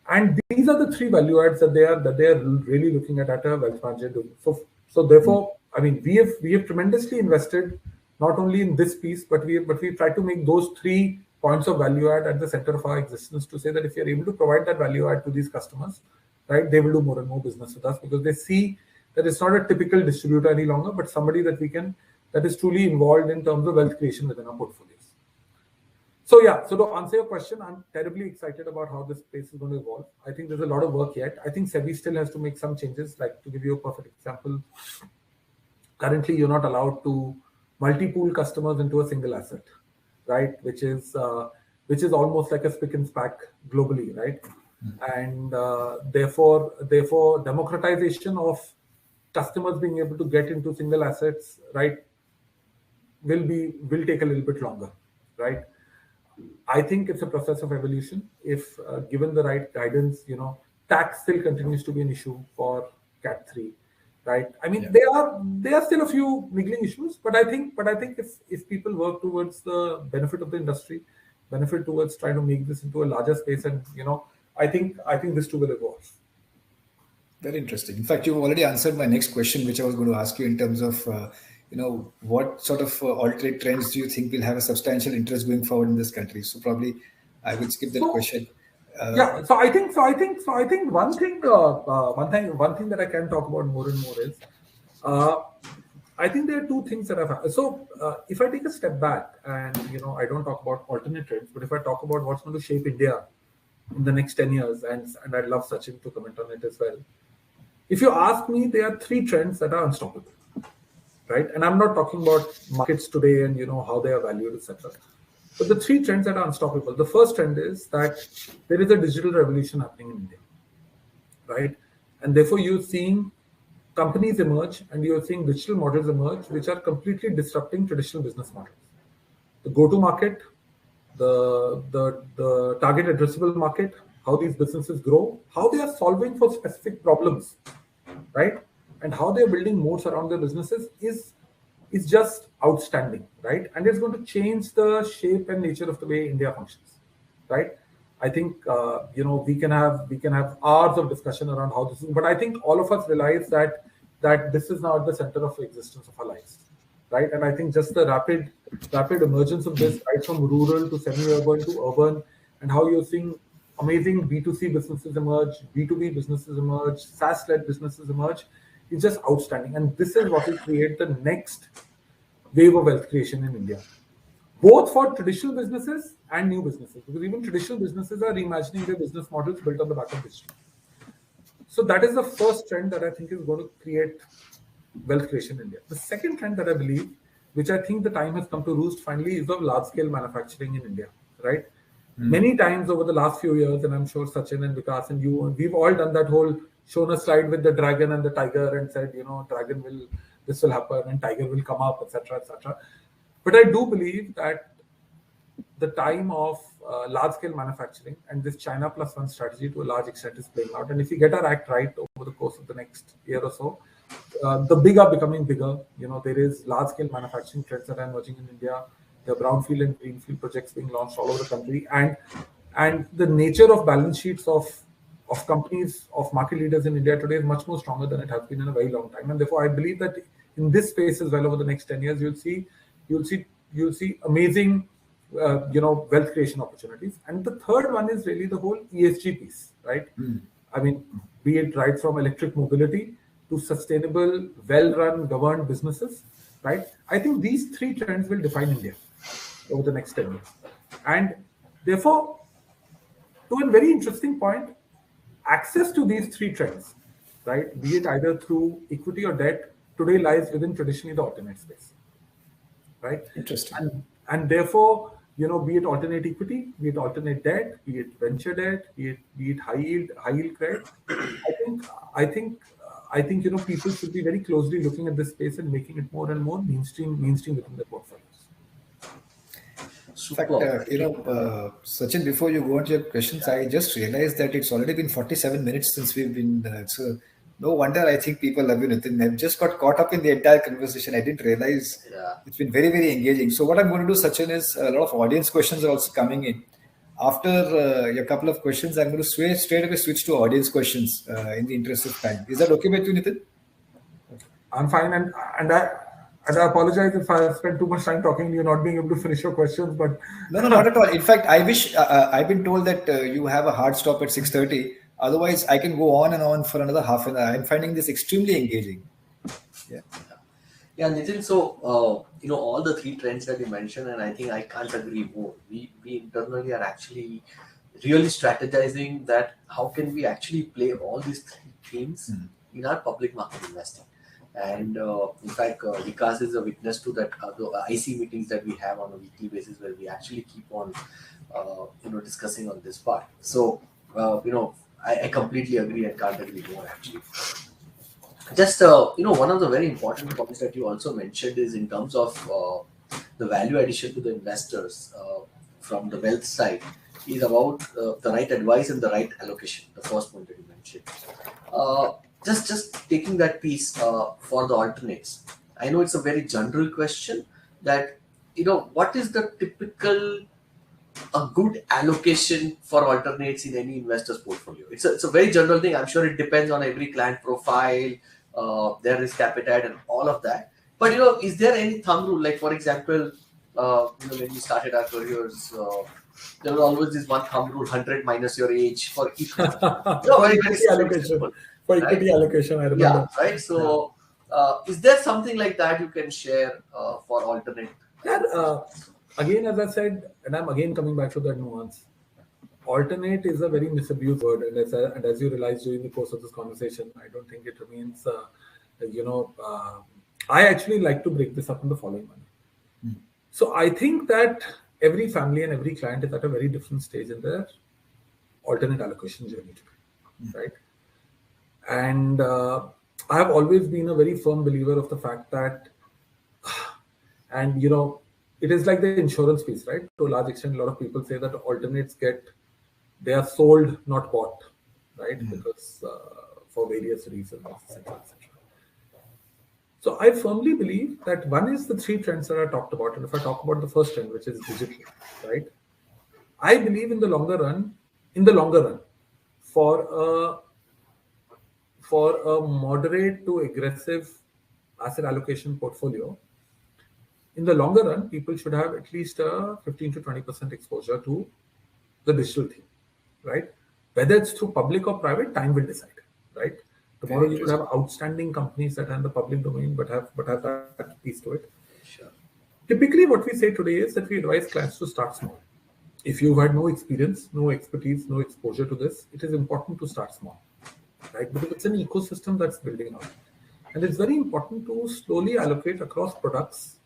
And these are the three value adds that they are really looking at a wealth manager doing. So therefore, I mean, we have tremendously invested not only in this piece, but we try to make those 3 points of value add at the center of our existence, to say that if we are able to provide that value add to these customers, right, they will do more and more business with us, because they see that it's not a typical distributor any longer, but somebody that is truly involved in terms of wealth creation within our portfolios. So yeah, so to answer your question, I'm terribly excited about how this space is going to evolve. I think there's a lot of work yet. I think SEBI still has to make some changes. Like, to give you a perfect example, currently you're not allowed to multi-pool customers into a single asset, right? Which is almost like a spick and span globally, right? And therefore, democratization of customers being able to get into single assets, right, will take a little bit longer, right? I think it's a process of evolution. If given the right guidance, tax still continues to be an issue for Cat 3, right? I mean, there are still a few niggling issues, but I think if people work towards the benefit of the industry, benefit towards trying to make this into a larger space, and I think this too will evolve. Very interesting. In fact, you've already answered my next question, which I was going to ask you in terms of what sort of alternate trends do you think will have a substantial interest going forward in this country? So probably I will skip that question. So I think one thing that I can talk about more and more is, I think there are 2 things that I've had. So if I take a step back and I don't talk about alternate trends, but if I talk about what's going to shape India in the next 10 years, and I'd love Sachin to comment on it as well. If you ask me, there are 3 trends that are unstoppable, right? And I'm not talking about markets today and how they are valued, etc. But the 3 trends that are unstoppable. The first trend is that there is a digital revolution happening in India, right? And therefore you're seeing companies emerge and you're seeing digital models emerge, which are completely disrupting traditional business models. The go-to market, the target addressable market, how these businesses grow, how they are solving for specific problems, right? And how they're building moats around their businesses is just outstanding, right? And it's going to change the shape and nature of the way India functions, right? I think we can have hours of discussion around how this is, but I think all of us realize that this is now at the center of existence of our lives, right? And I think just the rapid emergence of this, right from rural to semi-urban to urban, and how you're seeing amazing B2C businesses emerge, B2B businesses emerge, SaaS-led businesses emerge, is just outstanding. And this is what will create the next wave of wealth creation in India, both for traditional businesses and new businesses, because even traditional businesses are reimagining their business models built on the back of digital. So that is the first trend that I think is going to create wealth creation in India. The second trend that I believe, which I think the time has come to roost finally, is of large-scale manufacturing in India, right? Many times over the last few years, and I'm sure Sachin and Vikas and you, we've all done that whole, shown a slide with the dragon and the tiger and said, this will happen and tiger will come up, etc., etc. But I do believe that the time of large-scale manufacturing and this China Plus One strategy to a large extent is playing out. And if we get our act right over the course of the next year or so, the big are becoming bigger. There is large-scale manufacturing trends that are emerging in India. There are brownfield and greenfield projects being launched all over the country, and the nature of balance sheets of companies, of market leaders in India today is much more stronger than it has been in a very long time. And therefore, I believe that in this space as well over the next 10 years, you'll see amazing wealth creation opportunities. And the third one is really the whole ESG piece, right? I mean, be it right from electric mobility to sustainable, well-run, governed businesses, right? I think these 3 trends will define India over the next 10 years. And therefore, to a very interesting point, access to these 3 trends, right, be it either through equity or debt, today lies within traditionally the alternate space, right? Interesting. And therefore, be it alternate equity, be it alternate debt, be it venture debt, be it high yield credit, I think people should be very closely looking at this space and making it more and more mainstream within their portfolios. In fact, Super. Sachin, before you go on to your questions, I just realized that it's already been 47 minutes since we've been. So no wonder I think people love you, Nitin. I've just got caught up in the entire conversation. I didn't realize Yeah. it's been very, very engaging. So what I'm going to do, Sachin, is a lot of audience questions are also coming in. After a couple of questions, I'm going to straight away switch to audience questions in the interest of time. Is that okay with you, Nitin? I'm fine, and I apologize if I spent too much time talking, you're not being able to finish your questions, but No, not at all. In fact, I wish I've been told that you have a hard stop at 6:30. Otherwise, I can go on and on for another half an hour. I'm finding this extremely engaging. Yeah. Yeah, Nitin. So, all the three trends that you mentioned, and I think I can't agree more. We internally are actually really strategizing that how can we actually play all these three themes in our public market investing. And in fact, Vikas is a witness to that. The IC meetings that we have on a weekly basis, where we actually keep on, discussing on this part. So, I completely agree and can't agree more actually. Just one of the very important points that you also mentioned is in terms of the value addition to the investors from the wealth side is about the right advice and the right allocation. The first point that you mentioned. Just taking that piece for the alternates. I know it's a very general question that what is the typical a good allocation for alternates in any investor's portfolio. It's a very general thing. I'm sure it depends on every client profile, their risk appetite, and all of that. But is there any thumb rule? Like for example, when we started our careers, there was always this one thumb rule: 100 minus your age for each. for equity allocation. For equity allocation, I remember. Yeah, right. So, is there something like that you can share for alternate? Yeah, again, as I said, and I'm again coming back to that nuance. Alternate is a very misused word, and as you realize during the course of this conversation, I don't think it remains. I actually like to break this up in the following manner. So I think that every family and every client is at a very different stage in their alternate allocation journey, right? And I have always been a very firm believer of the fact that, and it is like the insurance piece, right? To a large extent, a lot of people say that alternates they are sold, not bought, right? Because for various reasons, etc. So I firmly believe that one is the three trends that I talked about. And if I talk about the first trend, which is digital, right? I believe in the longer run, for a moderate to aggressive asset allocation portfolio, in the longer run, people should have at least a 15 to 20% exposure to the digital thing, right? Whether it's through public or private, time will decide, right? Tomorrow you will have outstanding companies that are in the public domain, but have that piece to it. Sure. Typically, what we say today is that we advise clients to start small. If you've had no experience, no expertise, no exposure to this, it is important to start small, right? Because it's an ecosystem that's building out. And it's very important to slowly allocate across products,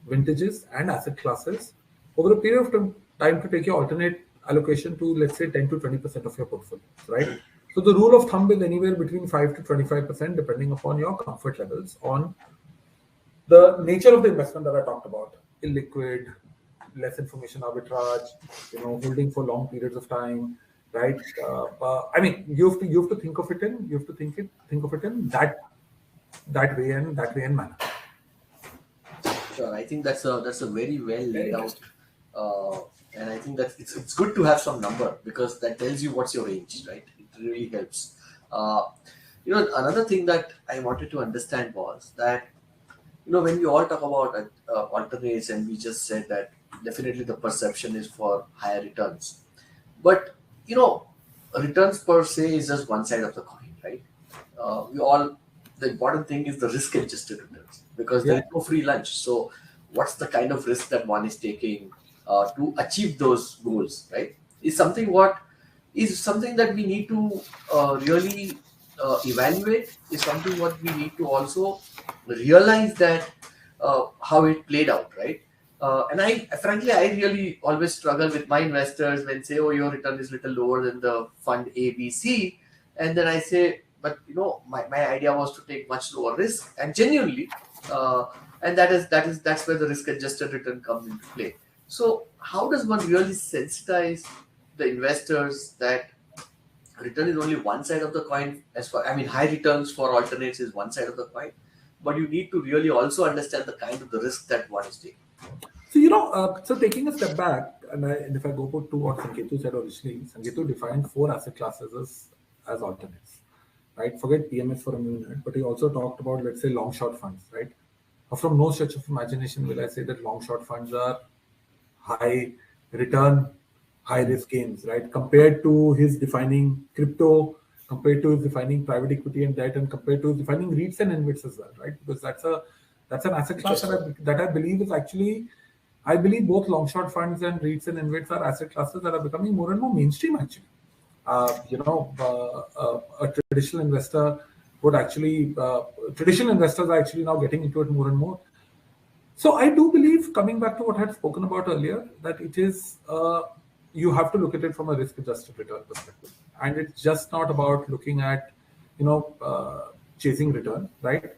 vintages, and asset classes over a period of time to take your alternate allocation to, let's say, 10 to 20% of your portfolio, right? So the rule of thumb is anywhere between 5 to 25%, depending upon your comfort levels on the nature of the investment that I talked about: illiquid, less information arbitrage, holding for long periods of time, right? You have to think of it in that way and manner. Sure, I think that's a very well laid out, and I think that it's good to have some number because that tells you what's your range, right? It really helps. Another thing that I wanted to understand was that when we all talk about alternates, and we just said that definitely the perception is for higher returns, but returns per se is just one side of the coin, right? The important thing is the risk-adjusted returns because there is no free lunch. So, what's the kind of risk that one is taking to achieve those goals, right? Is something that we need to really evaluate. Is something what we need to also realize that how it played out, right? And I really always struggle with my investors when say, "Oh, your return is little lower than the fund ABC," and then I say, but my idea was to take much lower risk, and genuinely, and that's where the risk-adjusted return comes into play. So how does one really sensitize the investors that return is only one side of the coin? High returns for alternates is one side of the coin, but you need to really also understand the kind of the risk that one is taking. So, so taking a step back, and if I go to what Sanketu said originally, Sanketu defined 4 asset classes as alternates, right? Forget PMS for a minute, but he also talked about, let's say, long short funds, right? From no stretch of imagination will I say that long short funds are high return, high risk gains, right? Compared to his defining crypto, compared to his defining private equity and debt, and compared to his defining REITs and InvITs as well, right? Because that's an asset class that I believe is actually, I believe both long short funds and REITs and InvITs are asset classes that are becoming more and more mainstream actually. A traditional investor would actually, traditional investors are actually now getting into it more and more. So I do believe, coming back to what I had spoken about earlier, that it is, you have to look at it from a risk-adjusted return perspective. And it's just not about looking at, chasing return, right?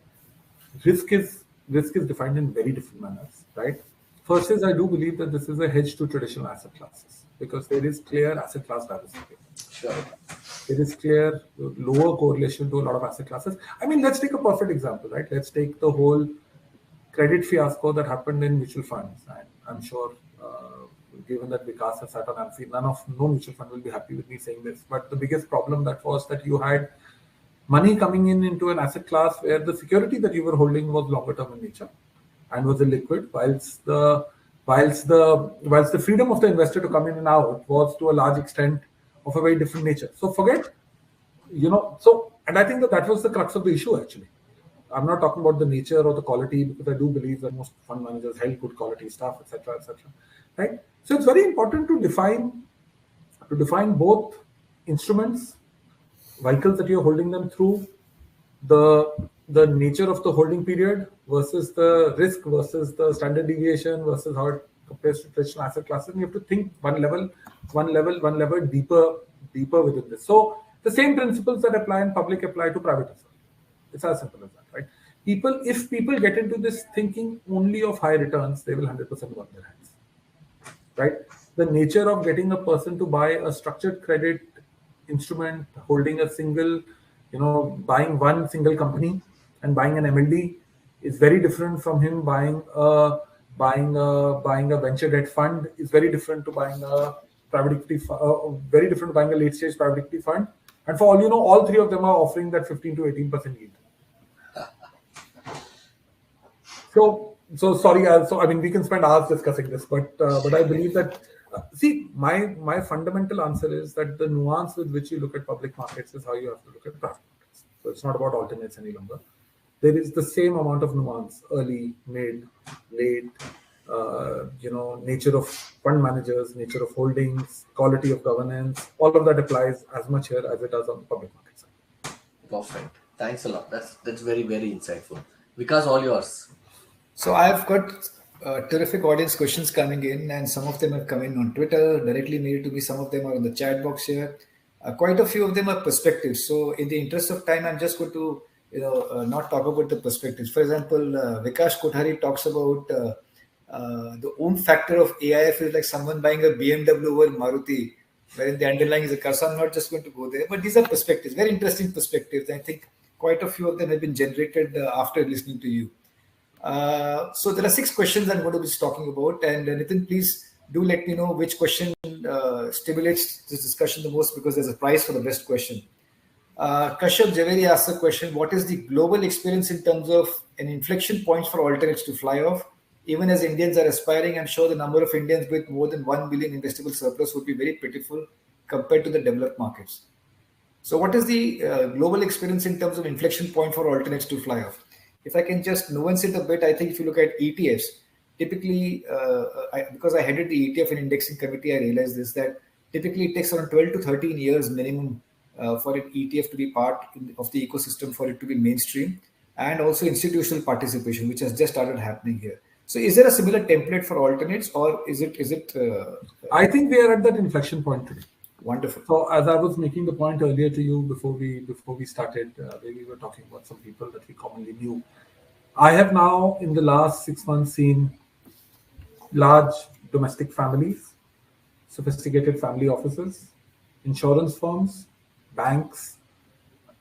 Risk is defined in very different manners, right? First is, I do believe that this is a hedge to traditional asset classes because there is clear asset class diversification. Sure. There is clear lower correlation to a lot of asset classes. I mean, let's take a perfect example, right? Let's take the whole credit fiasco that happened in mutual funds. And I'm sure, given that Vikas has sat on AMFI, no mutual fund will be happy with me saying this. But the biggest problem that was that you had money coming into an asset class where the security that you were holding was longer term in nature and was illiquid, whilst the freedom of the investor to come in and out was to a large extent of a very different nature. So forget, and I think that was the crux of the issue actually. I'm not talking about the nature or the quality because I do believe that most fund managers held good quality stuff, etc., right? So it's very important to define both instruments, vehicles that you're holding them through, the nature of the holding period versus the risk versus the standard deviation versus how it compares to traditional asset classes. And you have to think one level deeper within this. So the same principles that apply in public apply to private as well. It's as simple as that, right? If people get into this thinking only of high returns, they will 100% burn their hands, right? The nature of getting a person to buy a structured credit instrument, holding a single, buying one single company and buying an MLD is very different from him buying a venture debt fund. Is very different to buying a private equity, very different to buying a late stage private equity fund. And for all you know, all three of them are offering that 15 to 18% yield. So sorry. We can spend hours discussing this, but I believe that, my fundamental answer is that the nuance with which you look at public markets is how you have to look at private markets. So it's not about alternates any longer. There is the same amount of nuance, early, mid, late, nature of fund managers, nature of holdings, quality of governance, all of that applies as much here as it does on the public market side. Perfect. Thanks a lot. That's very, very insightful. Vikas, all yours. So I've got terrific audience questions coming in, and some of them have come in on Twitter, directly mailed to me. Some of them are in the chat box here. Quite a few of them are perspectives. So in the interest of time, I'm just going to not talk about the perspectives. For example, Vikas Kothari talks about the own factor of AIF is like someone buying a BMW over Maruti, wherein the underlying is a car. So I'm not just going to go there, but these are perspectives, very interesting perspectives. I think quite a few of them have been generated after listening to you. So there are 6 questions I'm going to be talking about, and Nitin, please do let me know which question stimulates this discussion the most, because there's a prize for the best question. Kashyap Javeri asks a question: what is the global experience in terms of an inflection points for alternates to fly off? Even as Indians are aspiring, I'm sure the number of Indians with more than 1 billion investable surplus would be very pitiful compared to the developed markets. So what is the global experience in terms of inflection point for alternates to fly off? If I can just nuance it a bit, I think if you look at ETFs, typically, because I headed the ETF and indexing committee, I realized this, that typically it takes around 12 to 13 years minimum for an ETF to be part of the ecosystem, for it to be mainstream, and also institutional participation, which has just started happening here. So is there a similar template for alternates, or is it? I think we are at that inflection point today. Wonderful. So as I was making the point earlier to you before we started, where we were talking about some people that we commonly knew, I have now in the last 6 months seen large domestic families, sophisticated family offices, insurance firms, banks,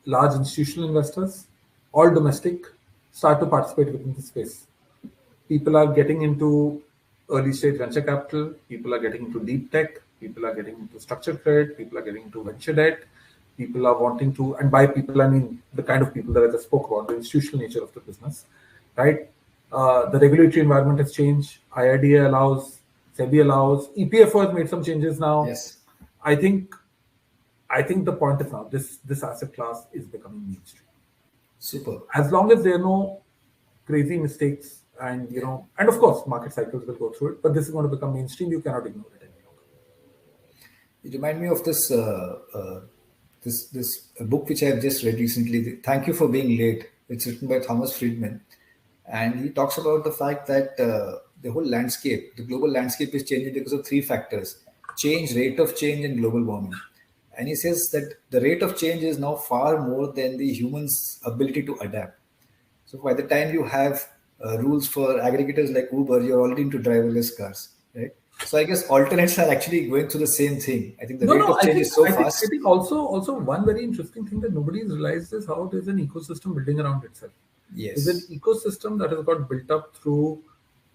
large institutional investors, all domestic, start to participate within the space. People are getting into early stage venture capital, people are getting into deep tech, people are getting into structured credit, people are getting into venture debt, people are wanting to, and by people I mean the kind of people that I just spoke about, the institutional nature of the business, right? The regulatory environment has changed. IRDA allows, SEBI allows, EPFO has made some changes now. Yes. I think the point is now this asset class is becoming mainstream. Super. As long as there are no crazy mistakes, and and of course market cycles will go through it, but this is going to become mainstream. You cannot ignore it any longer. You remind me of this this book which I have just read recently. Thank You for Being Late. It's written by Thomas Friedman, and he talks about the fact that the whole landscape, the global landscape, is changing because of three factors: change, rate of change, and global warming. And he says that the rate of change is now far more than the human's ability to adapt. So by the time you have rules for aggregators like Uber, you're already into driverless cars, right? So I guess alternates are actually going through the same thing. I think the rate of change is so fast. I think also one very interesting thing that nobody has realized is how there's an ecosystem building around itself. Yes. There's an ecosystem that has got built up through,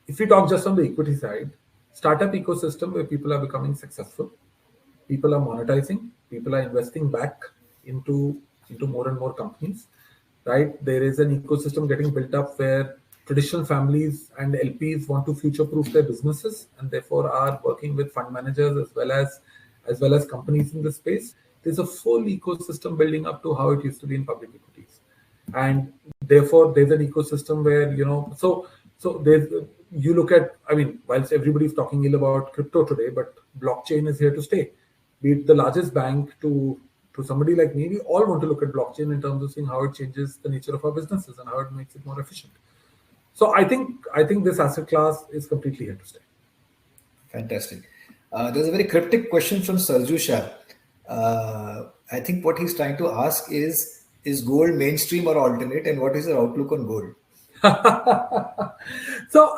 if we talk just on the equity side, startup ecosystem where people are becoming successful, people are monetizing, people are investing back into more and more companies, right? There is an ecosystem getting built up where traditional families and LPs want to future-proof their businesses and therefore are working with fund managers as well as companies in the space. There's a full ecosystem building up to how it used to be in public equities, and therefore there's an ecosystem where so there's, you look at, I mean, whilst everybody's talking ill about crypto today, but blockchain is here to stay. Be it the largest bank to somebody like me, we all want to look at blockchain in terms of seeing how it changes the nature of our businesses and how it makes it more efficient. So I think this asset class is completely here to stay. Fantastic. There's a very cryptic question from Sarju Shah. I think what he's trying to ask is gold mainstream or alternate, and what is your outlook on gold? So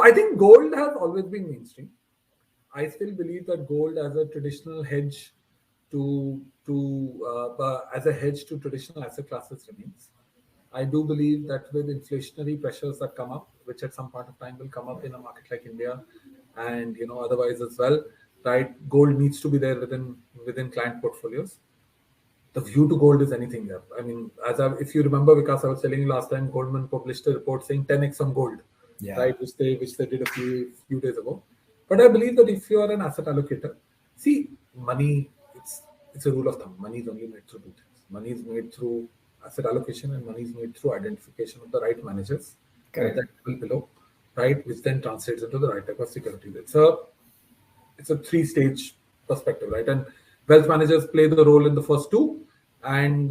I think gold has always been mainstream. I still believe that gold as a traditional hedge to traditional asset classes remains. I do believe that with inflationary pressures that come up, which at some point of time will come up in a market like India, and otherwise as well, right? Gold needs to be there within client portfolios. The view to gold is anything there. I mean, if you remember, Vikas, I was telling you last time, Goldman published a report saying 10x on gold, right? Which they did a few days ago. But I believe that if you are an asset allocator, see, money, it's a rule of thumb. Money is only made through two things. Money is made through asset allocation, and money is made through identification of the right managers at that level below, right? Which then translates into the right type of security. It's a three-stage perspective, right? And wealth managers play the role in the first two, and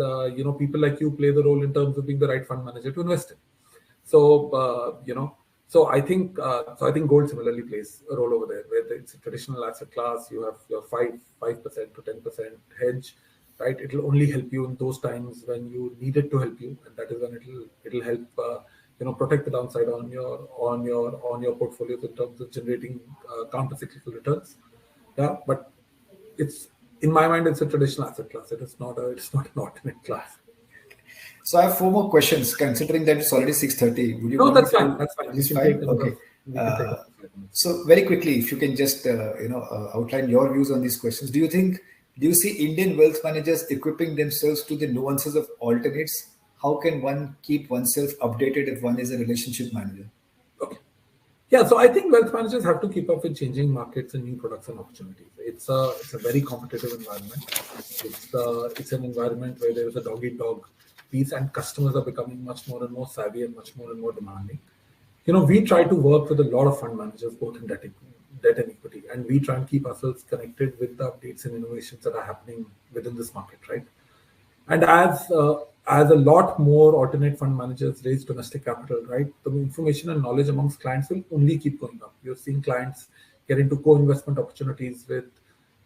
people like you play the role in terms of being the right fund manager to invest in. So So I think gold similarly plays a role over there, where it's a traditional asset class. You have your 5% to 10% hedge, right? It'll only help you in those times when you need it to help you, and that is when it'll help protect the downside on your portfolios in terms of generating counter-cyclical returns. Yeah, but it's, in my mind, it's a traditional asset class. It's not an alternate class. So I have 4 more questions, considering that it's already 6:30. Would you? No, that's fine. That's fine. It's fine. Okay. So very quickly, if you can just outline your views on these questions. Do you see Indian wealth managers equipping themselves to the nuances of alternates? How can one keep oneself updated if one is a relationship manager? Okay. Yeah, so I think wealth managers have to keep up with changing markets and new products and opportunities. It's a very competitive environment. It's an environment where there is a dog-eat-dog piece, and customers are becoming much more and more savvy and much more and more demanding. We try to work with a lot of fund managers, both in debt and equity, and we try and keep ourselves connected with the updates and innovations that are happening within this market, right? And as a lot more alternate fund managers raise domestic capital, right, the information and knowledge amongst clients will only keep going up. You're seeing clients get into co-investment opportunities with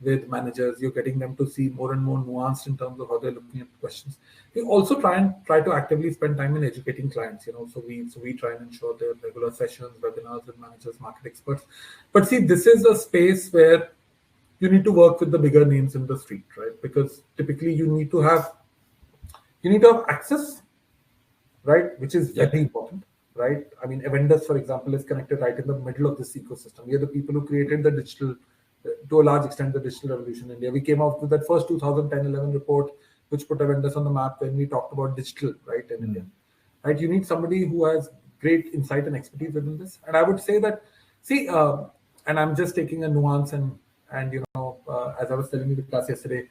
with managers. You're getting them to see more and more nuanced in terms of how they're looking at questions. We also try to actively spend time in educating clients. So we try and ensure there are regular sessions, webinars with managers, market experts. But see, this is a space where you need to work with the bigger names in the street, right? Because typically you need to have access, right? Which is very important, right? I mean, Avendus, for example, is connected right in the middle of this ecosystem. We are the people who created the digital, to a large extent, the digital revolution in India. We came out with that first 2010-11 report, which put Avendus on the map when we talked about digital, right, in India. Right? You need somebody who has great insight and expertise within this. And I would say that, and I'm just taking a nuance and as I was telling you the class yesterday,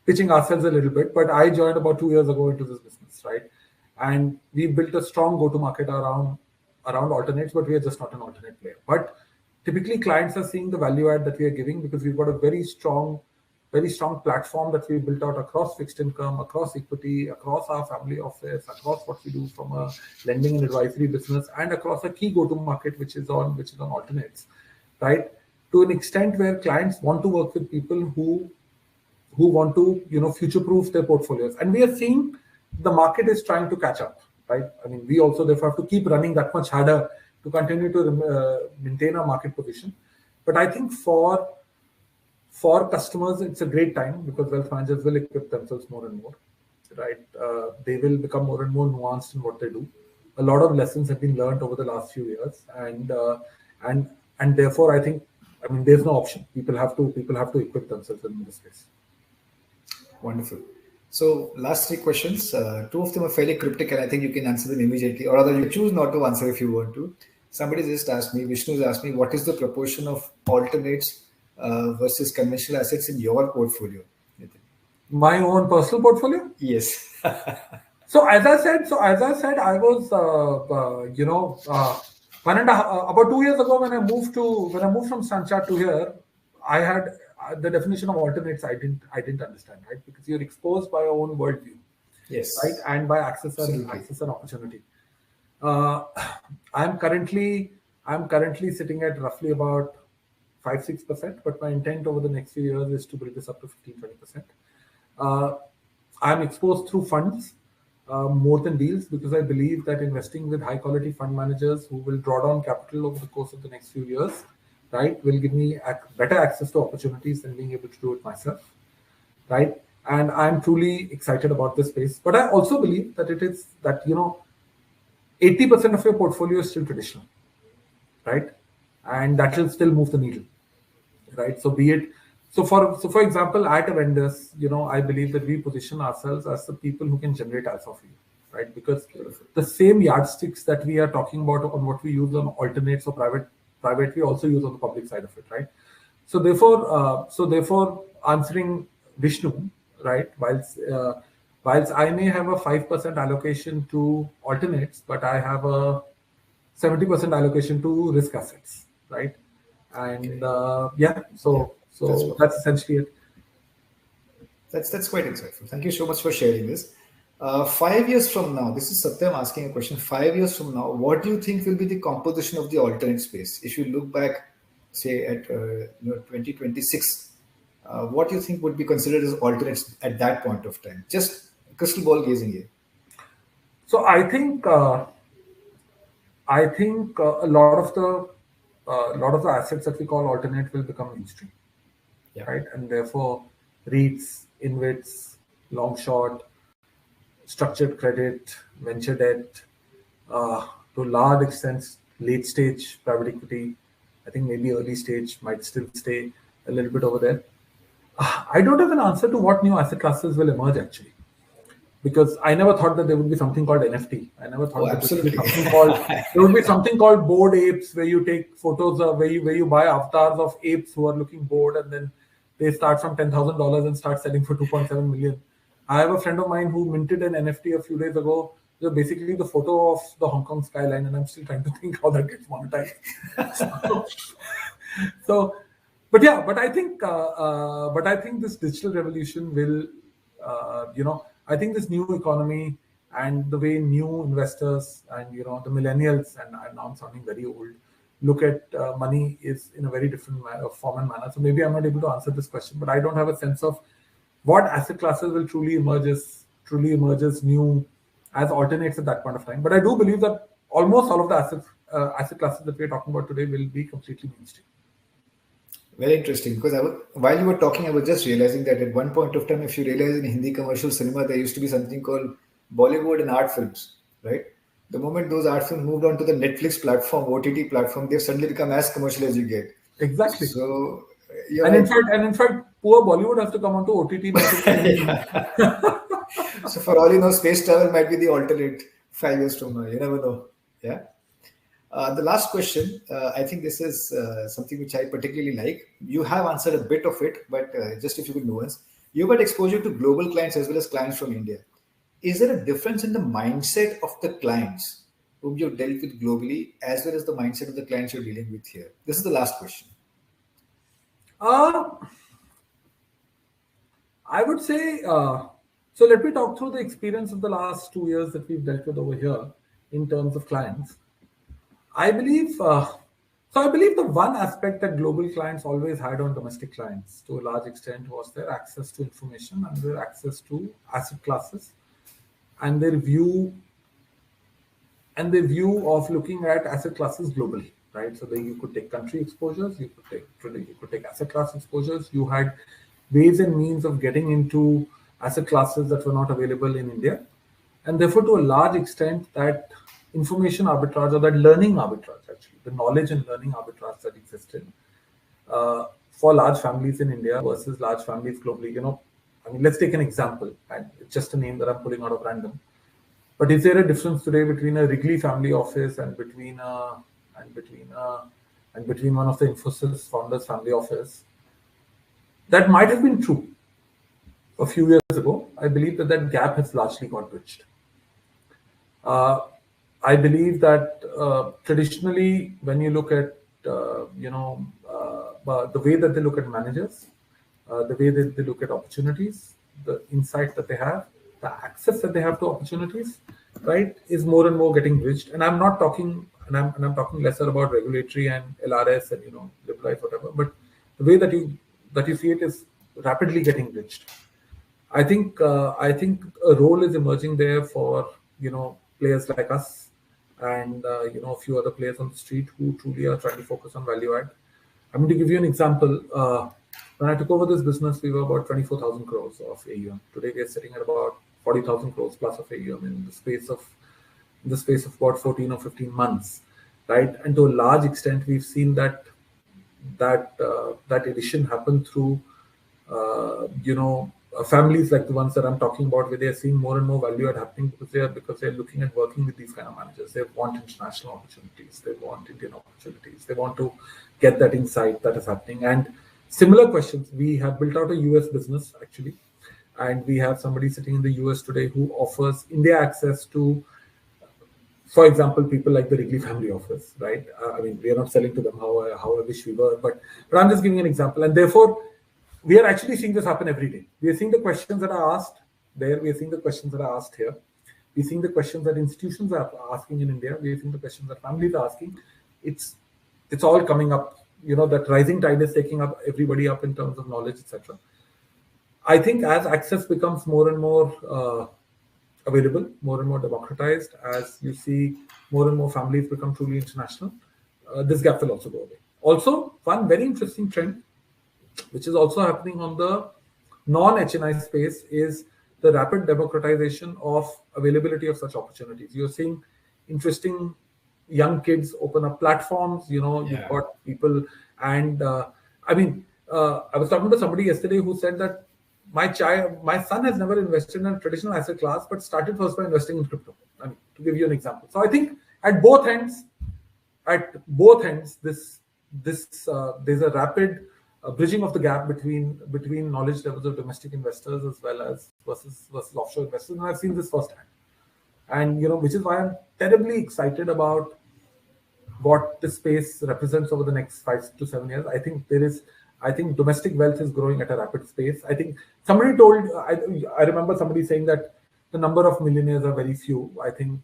pitching ourselves a little bit, but I joined about 2 years ago into this business, right? And we built a strong go-to-market around alternates, but we are just not an alternate player. But typically clients are seeing the value add that we are giving because we've got a very strong platform that we built out across fixed income, across equity, across our family office, across what we do from a lending and advisory business, and across a key go-to-market which is on alternates, right? To an extent where clients want to work with people who want to future-proof their portfolios, and we are seeing the market is trying to catch up, right? I mean, we also therefore have to keep running that much harder to continue to maintain our market position. But I think for customers, it's a great time because wealth managers will equip themselves more and more, right? They will become more and more nuanced in what they do. A lot of lessons have been learned over the last few years, and therefore I think, there's no option. People have to equip themselves in this space. Wonderful. So last 3 questions. 2 of them are fairly cryptic, and I think you can answer them immediately, or rather you choose not to answer if you want to. Somebody just asked me, Vishnu's asked me, what is the proportion of alternates versus conventional assets in your portfolio? My own personal portfolio? Yes. So as I said, I was, about 2 years ago when I moved from Sanchar to here, I had the definition of alternates. I didn't understand, right? Because you're exposed by your own worldview, yes, right, and by access and opportunity. I'm currently sitting at roughly about 5-6%, but my intent over the next few years is to build this up to 15-20%. I'm exposed through funds more than deals because I believe that investing with high quality fund managers who will draw down capital over the course of the next few years, right, will give me better access to opportunities than being able to do it myself, right? And I'm truly excited about this space. But I also believe that 80% of your portfolio is still traditional, right? And that will still move the needle, right? So for example, at Avendus, I believe that we position ourselves as the people who can generate alpha for you, right? Because the same yardsticks that we are talking about on what we use on alternates or private, we also use on the public side of it, right? So therefore, answering Vishnu, right? Whilst I may have a 5% allocation to alternates, but I have a 70% allocation to risk assets, right? And so that's essentially it. That's quite insightful. Thank you so much for sharing this. 5 years from now, this is Satyam asking a question. 5 years from now, what do you think will be the composition of the alternate space? If you look back, say at 2026, what do you think would be considered as alternates at that point of time? Just crystal ball gazing here. So I think a lot of the assets that we call alternate will become mainstream, right? And therefore, REITs, InvITs, long short, structured credit, venture debt, to a large extent, late stage private equity. I think maybe early stage might still stay a little bit over there. I don't have an answer to what new asset classes will emerge actually, because I never thought that there would be something called NFT. I never thought there would be something called Bored Apes, where you take photos of where you buy avatars of apes who are looking bored, and then they start from $10,000 and start selling for 2.7 million. I have a friend of mine who minted an NFT a few days ago. So basically the photo of the Hong Kong skyline, and I'm still trying to think how that gets monetized. But I think this digital revolution will, I think this new economy and the way new investors and the millennials, and now I'm sounding very old, look at money is in a very different form and manner. So maybe I'm not able to answer this question, but I don't have a sense of what asset classes will truly emerge as new, as alternates at that point of time. But I do believe that almost all of the asset classes that we're talking about today will be completely mainstream. Very interesting, because while you were talking, I was just realizing that at one point of time, if you realize in Hindi commercial cinema, there used to be something called Bollywood and art films, right? The moment those art films moved on to the Netflix platform, OTT platform, they've suddenly become as commercial as you get. Exactly. So, in fact, poor Bollywood has to come onto OTT. So for all you know, space travel might be the alternate 5 years from now. You never know. Yeah. The last question, I think this is something which I particularly like. You have answered a bit of it, but just if you could nuance, you've got exposure to global clients as well as clients from India. Is there a difference in the mindset of the clients whom you've dealt with globally as well as the mindset of the clients you're dealing with here? This is the last question. I would say, so let me talk through the experience of the last 2 years that we've dealt with over here in terms of clients. I believe the one aspect that global clients always had on domestic clients to a large extent was their access to information and their access to asset classes and their view of looking at asset classes globally, right? So that you could take country exposures, you could take asset class exposures. You had ways and means of getting into asset classes that were not available in India, and therefore to a large extent that information arbitrage or that learning arbitrage, actually the knowledge and learning arbitrage that existed for large families in India versus large families globally. I mean, let's take an example, and it's just a name that I'm pulling out of random. But is there a difference today between a Wrigley family office and between one of the Infosys founders' family office? That might have been true a few years ago. I believe that gap has largely got bridged. I believe that traditionally, when you look at the way that they look at managers, the way that they look at opportunities, the insight that they have, the access that they have to opportunities, right, is more and more getting bridged. And I'm not talking, and I'm talking lesser about regulatory and LRS and liberalize whatever, but the way that you see it is rapidly getting bridged. I think a role is emerging there for players like us and a few other players on the street who truly are trying to focus on value add. I'm going to give you an example. When I took over this business, we were about 24,000 crores of AUM. Today, we are sitting at about 40,000 crores plus of AUM in the space of about 14 or 15 months, right? And to a large extent, we've seen that addition happen through families like the ones that I'm talking about, where they are seeing more and more value add happening because they're looking at working with these kind of managers. They want international opportunities. They want Indian opportunities. They want to get that insight that is happening. And similar questions. We have built out a US business actually, and we have somebody sitting in the US today who offers India access to, for example, people like the Wrigley family office, right? I mean, we are not selling to them how I wish we were, but I'm just giving an example. And therefore, we are actually seeing this happen every day. We are seeing the questions that are asked there. We are seeing the questions that are asked here. We are seeing the questions that institutions are asking in India. We are seeing the questions that families are asking. It's all coming up. That rising tide is taking up everybody up in terms of knowledge, etc. I think as access becomes more and more available, more and more democratized, as you see more and more families become truly international, this gap will also go away. Also, one very interesting trend, which is also happening on the non-HNI space, is the rapid democratization of availability of such opportunities. You're seeing interesting young kids open up platforms. You've got people, and I was talking to somebody yesterday who said that my son has never invested in a traditional asset class, but started first by investing in crypto. I mean, to give you an example. So I think at both ends, there's a rapid bridging of the gap between knowledge levels of domestic investors as well as versus offshore investors, and I've seen this firsthand. And which is why I'm terribly excited about what this space represents over the next 5 to 7 years. I think domestic wealth is growing at a rapid pace. I think somebody told, I remember somebody saying that the number of millionaires are very few. I think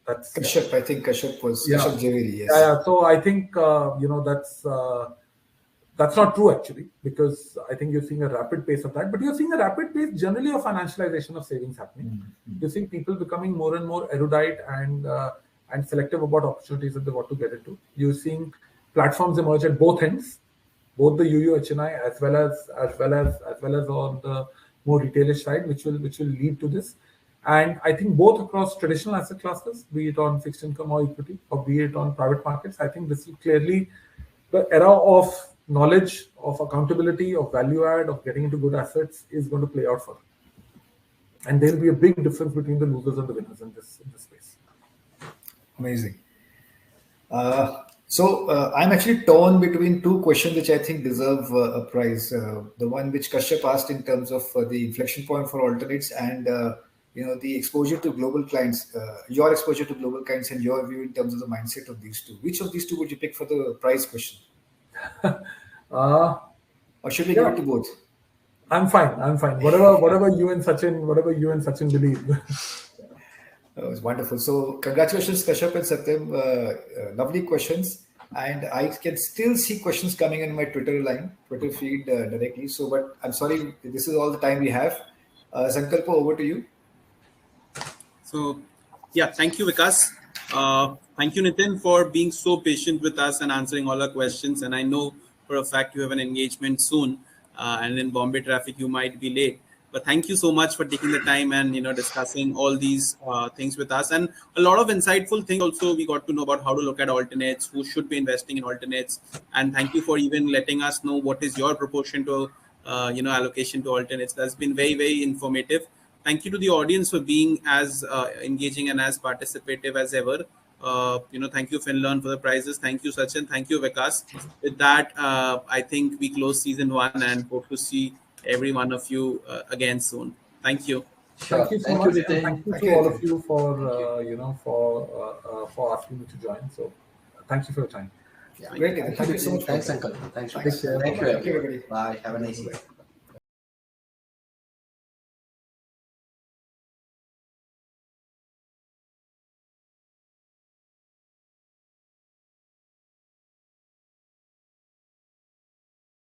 that's Kashyap. I think Kashyap was Kashyap Javeri. Yes. Yeah. So I think that's not true actually, because I think you're seeing a rapid pace of that. But you're seeing a rapid pace generally of financialization of savings happening. You're seeing people becoming more and more erudite and selective about opportunities that they want to get into. You're seeing platforms emerge at both ends, both the UU HNI as well as on the more retailish side, which will lead to this. And I think both across traditional asset classes, be it on fixed income or equity, or be it on private markets, I think this is clearly the era of knowledge, of accountability, of value add, of getting into good assets is going to play out for them. And there will be a big difference between the losers and the winners in this space. Amazing. So I'm actually torn between two questions which I think deserve a prize. The one which Kashyap asked in terms of the inflection point for alternates and the exposure to global clients, your exposure to global clients and your view in terms of the mindset of these two. Which of these two would you pick for the prize question? Or should we give it to both? I'm fine. Whatever you and Sachin believe. It was wonderful. So congratulations, Kashyap and Satyam. Lovely questions. And I can still see questions coming in my Twitter feed directly. So, but I'm sorry, this is all the time we have. Sankalpa, over to you. So, yeah, thank you, Vikas. Thank you, Nitin, for being so patient with us and answering all our questions. And I know for a fact you have an engagement soon, and in Bombay traffic you might be late. But thank you so much for taking the time and discussing all these things with us, and a lot of insightful things. Also, we got to know about how to look at alternates, who should be investing in alternates, and thank you for even letting us know what is your proportion to allocation to alternates. That's been very, very informative. Thank you to the audience for being as engaging and as participative as ever. Thank you, Finlearn, for the prizes. Thank you, Sachin. Thank you, Vikas. With that, I think we close season 1 and hope to see every one of you again soon. Thank you. Sure. Thank you so much. Thank you to all of you for asking me to join. So, thank you for your time. Yeah. Great. Thank you so much. Thanks, Uncle. Thanks. Thank you. Thank you, everybody. Bye. Have a nice day.